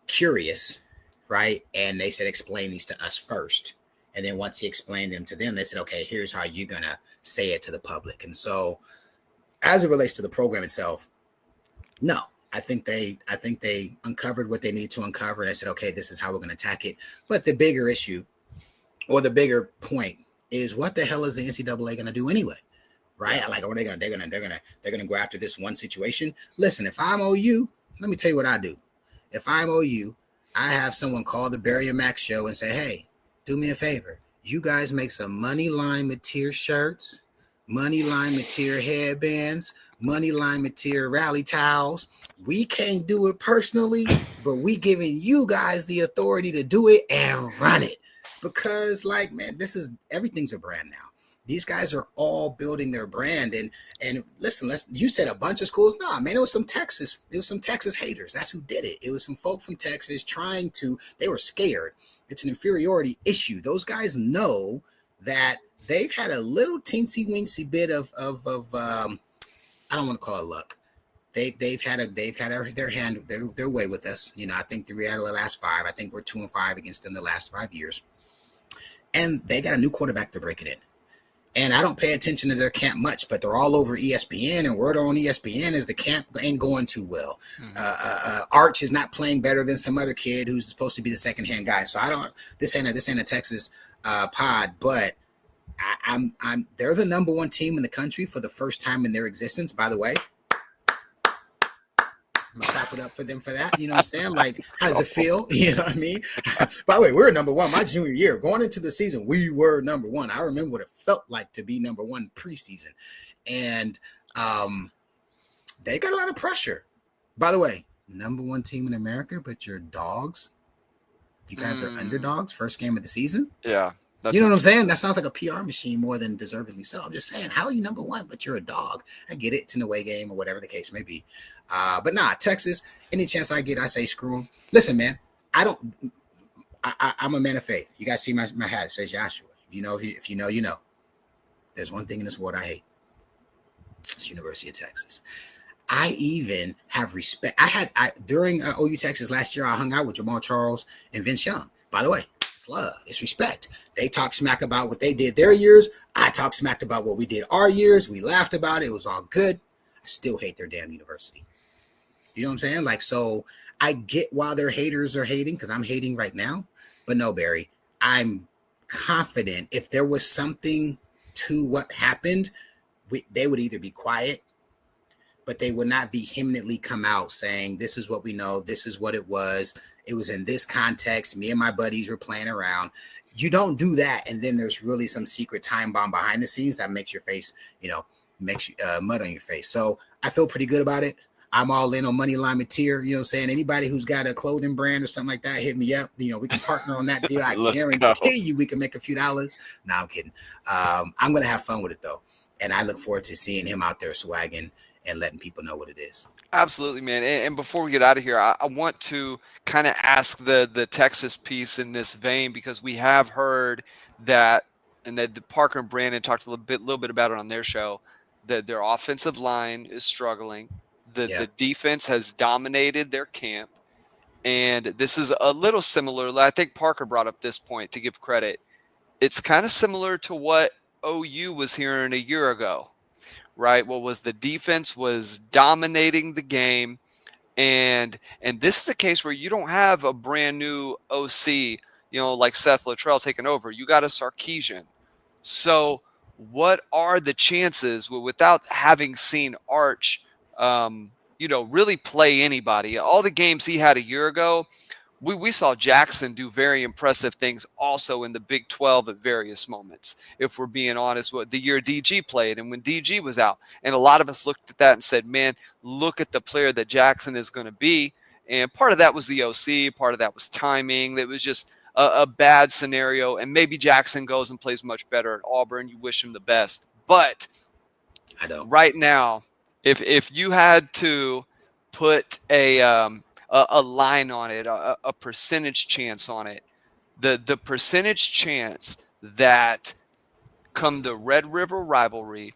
C: curious, right? And they said, explain these to us first. And then once he explained them to them, they said, okay, here's how you're going to say it to the public. And so as it relates to the program itself, no, I think they uncovered what they need to uncover. And I said, okay, this is how we're going to attack it. But the bigger issue or the bigger point is, what the hell is the NCAA going to do anyway? Right? Like, are they going to, they're going to go after this one situation. Listen, if I'm OU, let me tell you what I do. If I'm OU, I have someone call the Barry and Max show and say, hey, do me a favor. You guys make some money line material shirts, money line material headbands, money line material rally towels. We can't do it personally, but we giving you guys the authority to do it and run it. Because, like, man, everything's a brand now. These guys are all building their brand. And listen, you said a bunch of schools. No, man, it was some Texas haters. That's who did it. It was some folk from Texas they were scared. It's an inferiority issue. Those guys know that they've had a little teensy-weensy bit of I don't want to call it luck. They've had their way with us. I think 3 out of the last 5. I think we're 2-5 against them the last 5 years. And they got a new quarterback to break it in. And I don't pay attention to their camp much, but they're all over ESPN, and word on ESPN is the camp ain't going too well. Mm-hmm. Arch is not playing better than some other kid who's supposed to be the second-hand guy. So this ain't a Texas pod, but they're the number 1 team in the country for the first time in their existence. By the way, I'm gonna clap it up for them for that. You know what I'm saying? Like, how does it feel? You know what I mean? By the way, we were number 1 my junior year. Going into the season, we were number 1. I remember what it felt like to be number 1 preseason. And they got a lot of pressure. By the way, number 1 team in America, but you're dogs. You guys are underdogs, first game of the season.
B: Yeah.
C: You know what I'm saying? That sounds like a PR machine more than deservedly so. I'm just saying, how are you number 1, but you're a dog? I get it. It's an away game or whatever the case may be. But nah, Texas, any chance I get, I say screw them. Listen, man, I'm a man of faith. You guys see my hat. It says Joshua. If you know, you know. There's one thing in this world I hate. It's University of Texas. I even have respect. During OU Texas last year, I hung out with Jamal Charles and Vince Young. By the way, it's love. It's respect. They talk smack about what they did their years. I talk smack about what we did our years. We laughed about it. It was all good. I still hate their damn university. You know what I'm saying? Like, so I get why their haters are hating, because I'm hating right now. But no, Barry, I'm confident if there was something to what happened, they would either be quiet, but they would not vehemently come out saying, this is what we know, this is what it was in this context, me and my buddies were playing around. You don't do that, and then there's really some secret time bomb behind the scenes that makes your face, makes mud on your face. So I feel pretty good about it. I'm all in on money line material. You know what I'm saying? Anybody who's got a clothing brand or something like that, hit me up. We can partner on that deal. I guarantee you we can make a few dollars. No, I'm kidding. I'm going to have fun with it, though. And I look forward to seeing him out there swagging and letting people know what it is.
B: Absolutely, man. And before we get out of here, I want to kind of ask the Texas piece in this vein, because we have heard that, and that Parker and Brandon talked a little bit about it on their show, that their offensive line is struggling. The defense has dominated their camp. And this is a little similar. I think Parker brought up this point to give credit. It's kind of similar to what OU was hearing a year ago, right? What was the defense was dominating the game. And this is a case where you don't have a brand new OC, like Seth Luttrell taking over. You got a Sarkisian. So what are the chances, without having seen Arch, really play anybody? All the games he had a year ago, we saw Jackson do very impressive things also in the Big 12 at various moments, if we're being honest, what the year DG played and when DG was out. And a lot of us looked at that and said, man, look at the player that Jackson is going to be. And part of that was the OC, part of that was timing. That was just a bad scenario. And maybe Jackson goes and plays much better at Auburn. You wish him the best. But
C: I don't.
B: Right now, if you had to put a line on it, a percentage chance on it, the percentage chance that come the Red River rivalry,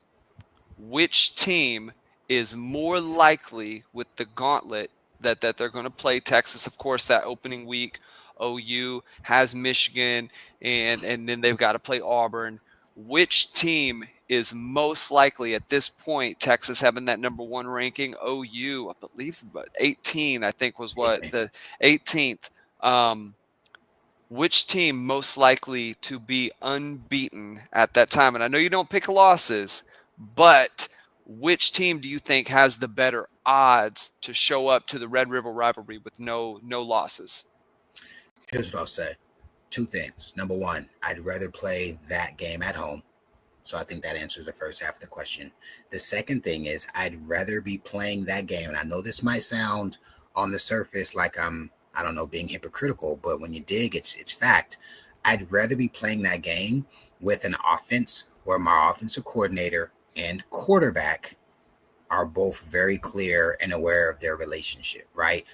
B: which team is more likely with the gauntlet that they're going to play Texas? Of course, that opening week, OU has Michigan, and then they've got to play Auburn. Which team is most likely at this point? Texas having that number one ranking, OU, I believe, 18, I think was what the 18th. Which team most likely to be unbeaten at that time? And I know you don't pick losses, but which team do you think has the better odds to show up to the Red River rivalry with no losses?
C: Here's what I'll say. Two things. Number one, I'd rather play that game at home. So I think that answers the first half of the question. The second thing is I'd rather be playing that game. And I know this might sound on the surface like I don't know, being hypocritical, but when you dig, it's fact. I'd rather be playing that game with an offense where my offensive coordinator and quarterback are both very clear and aware of their relationship, right?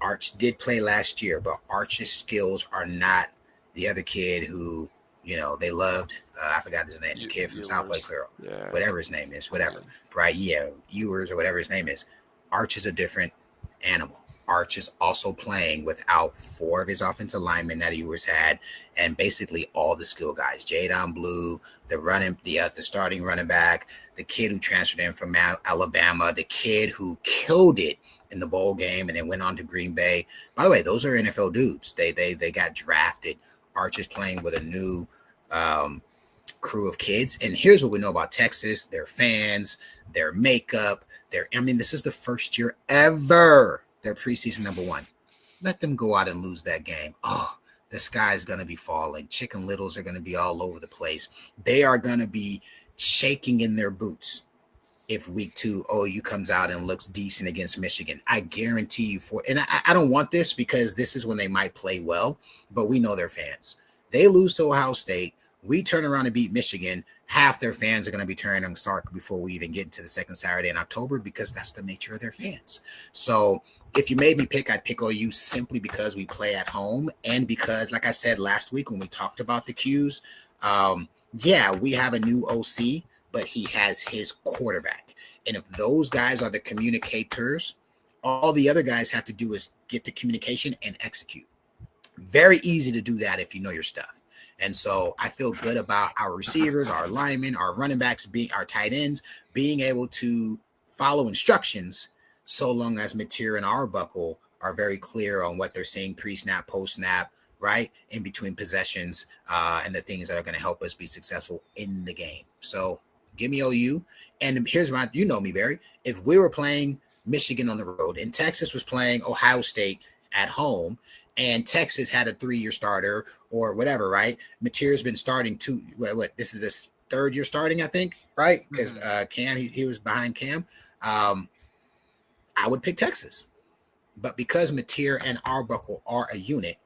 C: Arch did play last year, but Arch's skills are not the other kid who, they loved. I forgot his name, the kid from South Lake Clear, whatever his name is, right? Yeah, Ewers or whatever his name is. Arch is a different animal. Arch is also playing without 4 of his offensive linemen that Ewers had, and basically all the skill guys. Jadon Blue, the starting running back, the kid who transferred in from Alabama, the kid who killed it in the bowl game and then went on to Green Bay. By the way, those are NFL dudes. They got drafted. Arch is playing with a new crew of kids. And here's what we know about Texas: their fans, their makeup. This is the first year ever they're preseason number 1. Let them go out and lose that game. Oh, the sky's going to be falling. Chicken Littles are going to be all over the place. They are going to be shaking in their boots if week 2 OU comes out and looks decent against Michigan. I guarantee you and I don't want this because this is when they might play well, but we know they're fans. They lose to Ohio State. We turn around and beat Michigan. Half their fans are going to be turning on Sark before we even get into the second Saturday in October because that's the nature of their fans. So if you made me pick, I'd pick OU simply because we play at home and because, like I said last week when we talked about the Qs, we have a new OC, but he has his quarterback. And if those guys are the communicators, all the other guys have to do is get the communication and execute. Very easy to do that if you know your stuff. And so I feel good about our receivers, our linemen, our running backs, our tight ends, being able to follow instructions so long as Mateer and Arbuckle are very clear on what they're seeing pre-snap, post-snap, right, in between possessions, and the things that are going to help us be successful in the game. So give me OU. And here's you know me, Barry. If we were playing Michigan on the road and Texas was playing Ohio State at home, and Texas had a 3-year starter or whatever, right? Mateer's been starting this is his 3rd year starting, I think, right? Because Cam, he was behind Cam. I would pick Texas. But because Mateer and Arbuckle are a unit,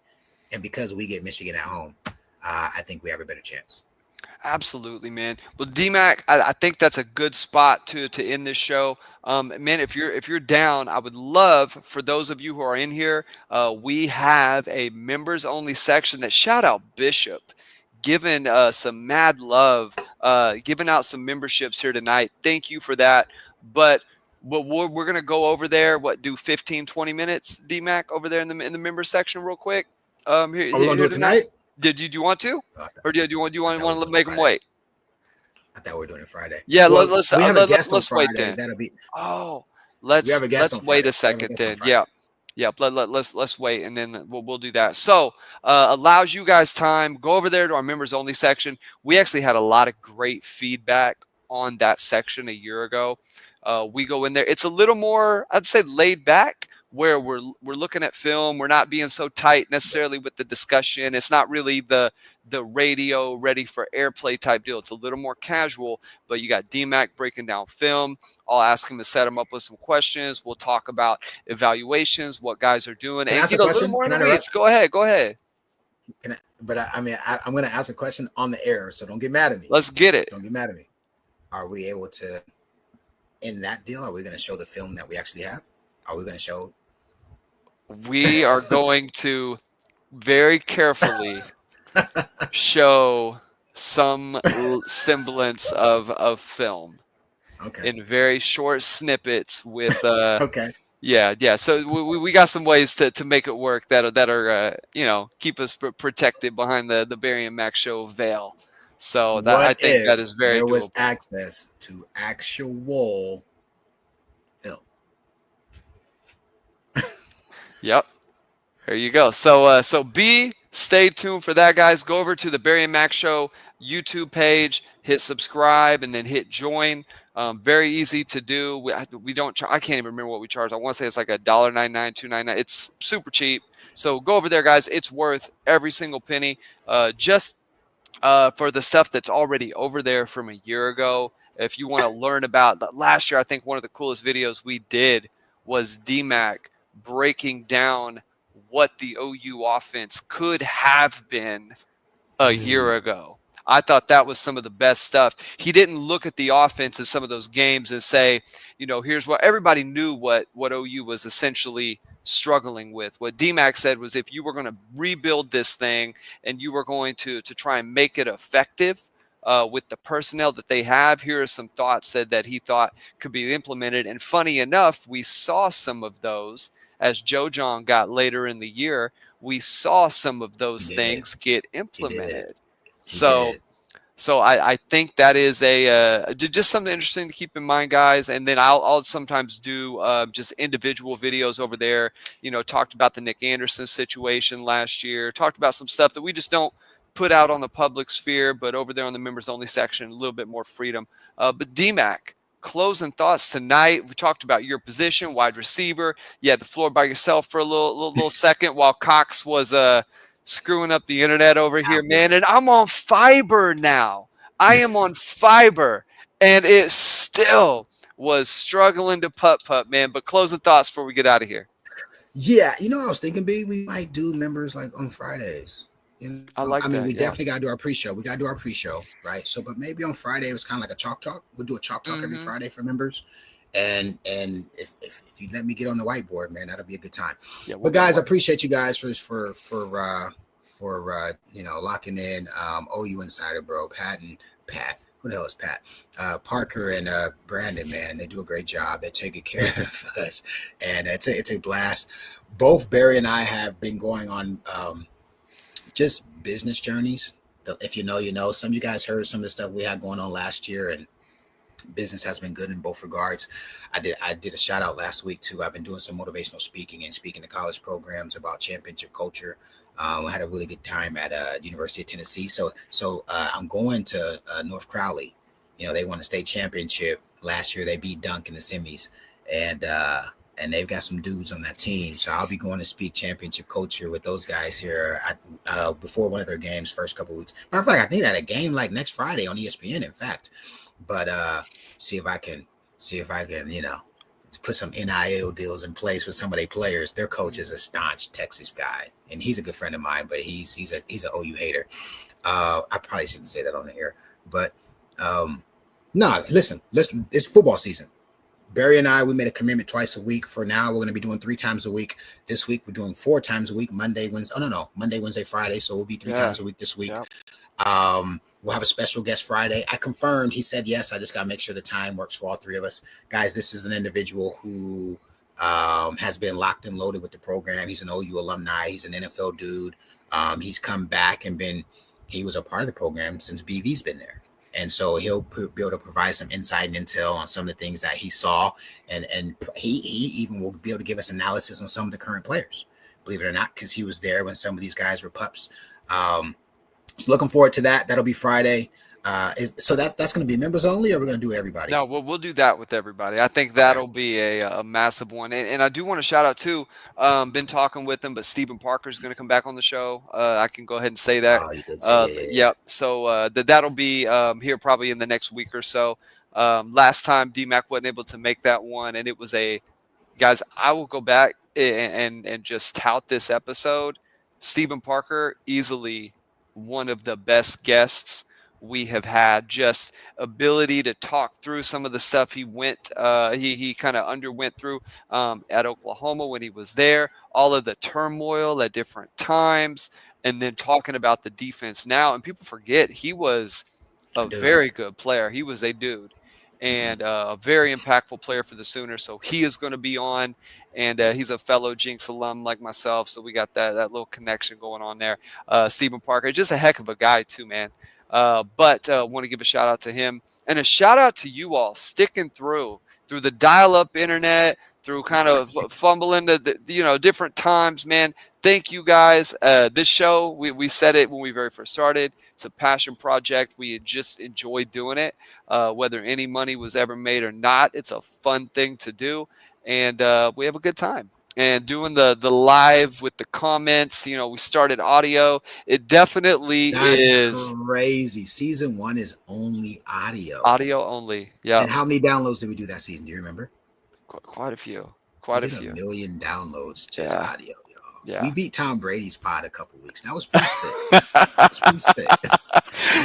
C: and because we get Michigan at home, I think we have a better chance.
B: Absolutely, man. Well, D-Mac, I think that's a good spot to end this show. Man, if you're down, I would love for those of you who are in here. We have a members only section that shout out Bishop, giving some mad love, giving out some memberships here tonight. Thank you for that. But we're gonna go over there. Do 15, 20 minutes, D-Mac, over there in the members section, real quick.
C: Are we gonna do it tonight?
B: Do you want to, or do you want to make them wait?
C: I thought we were doing it Friday.
B: Yeah,
C: well,
B: let's
C: we have a guest on
B: let's
C: Friday.
B: Wait then.
C: That'll be.
B: Let's wait a second then. Yeah. Let's wait and then we'll do that. So allows you guys time. Go over there to our members only section. We actually had a lot of great feedback on that section a year ago. We go in there. It's a little more, I'd say, laid back, where we're looking at film. We're not being so tight necessarily with the discussion. It's not really the radio ready for airplay type deal. It's a little more casual, but you got D-Mac breaking down film. I'll ask him to set him up with some questions. We'll talk about evaluations, what guys are doing, and get a little more in the weeds. Go ahead.
C: I'm going to ask a question on the air, so don't get mad at me.
B: Let's get it.
C: Don't get mad at me. Are we able to in that deal, are we going to show the film that we actually have? Are we going to show?
B: We are going to very carefully show some semblance of film
C: Okay.
B: in very short snippets with
C: Okay.
B: yeah. So we got some ways to make it work that are keep us protected behind the Barry and Max show veil. So that I
C: What
B: think that
C: if
B: is very
C: there was
B: doable.
C: access to actual film?
B: Yep. There you go. So stay tuned for that, guys. Go over to the Barry and Max Show YouTube page, hit subscribe, and then hit join. Very easy to do. We don't. I can't even remember what we charge. I want to say it's like $1.99, $2.99. It's super cheap. So go over there, guys. It's worth every single penny. Just for the stuff that's already over there from a year ago. If you want to learn about last year, I think one of the coolest videos we did was DMAC breaking down what the OU offense could have been a year ago. I thought that was some of the best stuff. He didn't look at the offense in some of those games and say, here's what everybody knew what OU was essentially struggling with. What DMAC said was if you were going to rebuild this thing and you were going to try and make it effective with the personnel that they have, here are some thoughts that he thought could be implemented. And funny enough, we saw some of those as Joe John got later in the year. We saw some of those things get implemented. So I think that is just something interesting to keep in mind, guys. And then I'll sometimes do just individual videos over there. Talked about the Nick Anderson situation last year. Talked about some stuff that we just don't put out on the public sphere, but over there on the members only section, a little bit more freedom. But DMAC, closing thoughts tonight. We talked about your position, wide receiver. You had the floor by yourself for a little second while Cox was screwing up the internet over here, man. And I'm on fiber now. I am on fiber, and it still was struggling to putt, man. But closing thoughts before we get out of here.
C: Yeah, I was thinking, B, we might do members like on Fridays.
B: I mean,
C: we definitely got to do our pre-show. We got to do our pre-show, right? So, but maybe on Friday it was kind of like a chalk talk. We'll do a chalk talk every Friday for members. And if you let me get on the whiteboard, man, that'll be a good time. Yeah, but guys, I appreciate you guys for locking in. OU Insider, bro, Pat. Who the hell is Pat? Parker and Brandon, man, they do a great job. They're taking care of us, and it's a blast. Both Barry and I have been going on just business journeys. If you know. Some of you guys heard some of the stuff we had going on last year, and business has been good in both regards. I did a shout out last week too. I've been doing some motivational speaking to college programs about championship culture. I had a really good time at University of Tennessee. So I'm going to North Crowley. They won a state championship last year. They beat Dunk in the semis, and they've got some dudes on that team. So I'll be going to speak championship culture with those guys here before one of their games, first couple of weeks. Matter of fact, I think that a game like next Friday on ESPN, in fact. But see if I can, put some NIL deals in place with some of their players. Their coach is a staunch Texas guy, and he's a good friend of mine, but he's an OU hater. I probably shouldn't say that on the air, but listen, it's football season. Barry and I, we made a commitment twice a week. For now, we're going to be doing 3 times a week. This week, we're doing 4 times a week, Monday, Wednesday, Friday. So we'll be 3 times a week this week. Yeah. We'll have a special guest Friday. I confirmed. He said yes. I just got to make sure the time works for all 3 of us. Guys, this is an individual who has been locked and loaded with the program. He's an OU alumni. He's an NFL dude. He's come back and he was a part of the program since BV's been there. And so he'll be able to provide some insight and intel on some of the things that he saw. And he even will be able to give us analysis on some of the current players, believe it or not, because he was there when some of these guys were pups. So looking forward to that. That'll be Friday. So that's going to be members only, or we're going to do everybody?
B: No, we'll do that with everybody. I think that'll be a massive one. And I do want to shout out too. Been talking with them, but Stephen Parker is going to come back on the show. I can go ahead and say that. Yep. So that'll be here probably in the next week or so. Last time DMAC wasn't able to make that one, and it was guys. I will go back and just tout this episode. Stephen Parker, easily one of the best guests we have had, just ability to talk through some of the stuff he kind of underwent through at Oklahoma when he was there, all of the turmoil at different times, and then talking about the defense now. And people forget he was a
C: Dude.
B: very good player. He was a dude and a very impactful player for the Sooners. So he is going to be on, and he's a fellow Jinx alum like myself. So we got that little connection going on there. Stephen Parker, just a heck of a guy too, man. But want to give a shout out to him, and a shout out to you all sticking through the dial-up internet, through kind of fumbling the different times, man. Thank you guys. This show, we said it when we very first started. It's a passion project. We just enjoy doing it. Whether any money was ever made or not, it's a fun thing to do, and we have a good time. And doing the live with the comments, we started audio. It definitely is
C: crazy. Season 1 is only audio.
B: Audio only. Yeah.
C: And how many downloads did we do that season? Do you remember?
B: Quite a few.
C: We did 1 million downloads just audio, y'all.
B: Yeah.
C: We beat Tom Brady's pod a couple weeks. That was pretty sick. That was pretty sick.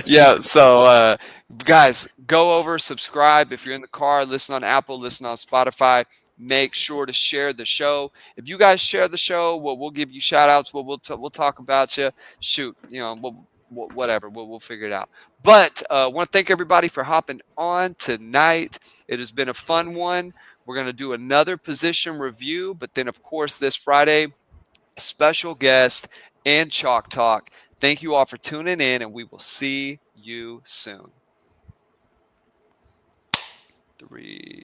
B: Yeah. So, guys, go over, subscribe. If you're in the car, listen on Apple, listen on Spotify. Make sure to share the show. If you guys share the show, we'll give you shout outs. We'll talk about you. Shoot, whatever. We'll figure it out. But I want to thank everybody for hopping on tonight. It has been a fun one. We're going to do another position review, but then, of course, this Friday, special guest and Chalk Talk. Thank you all for tuning in, and we will see you soon. 3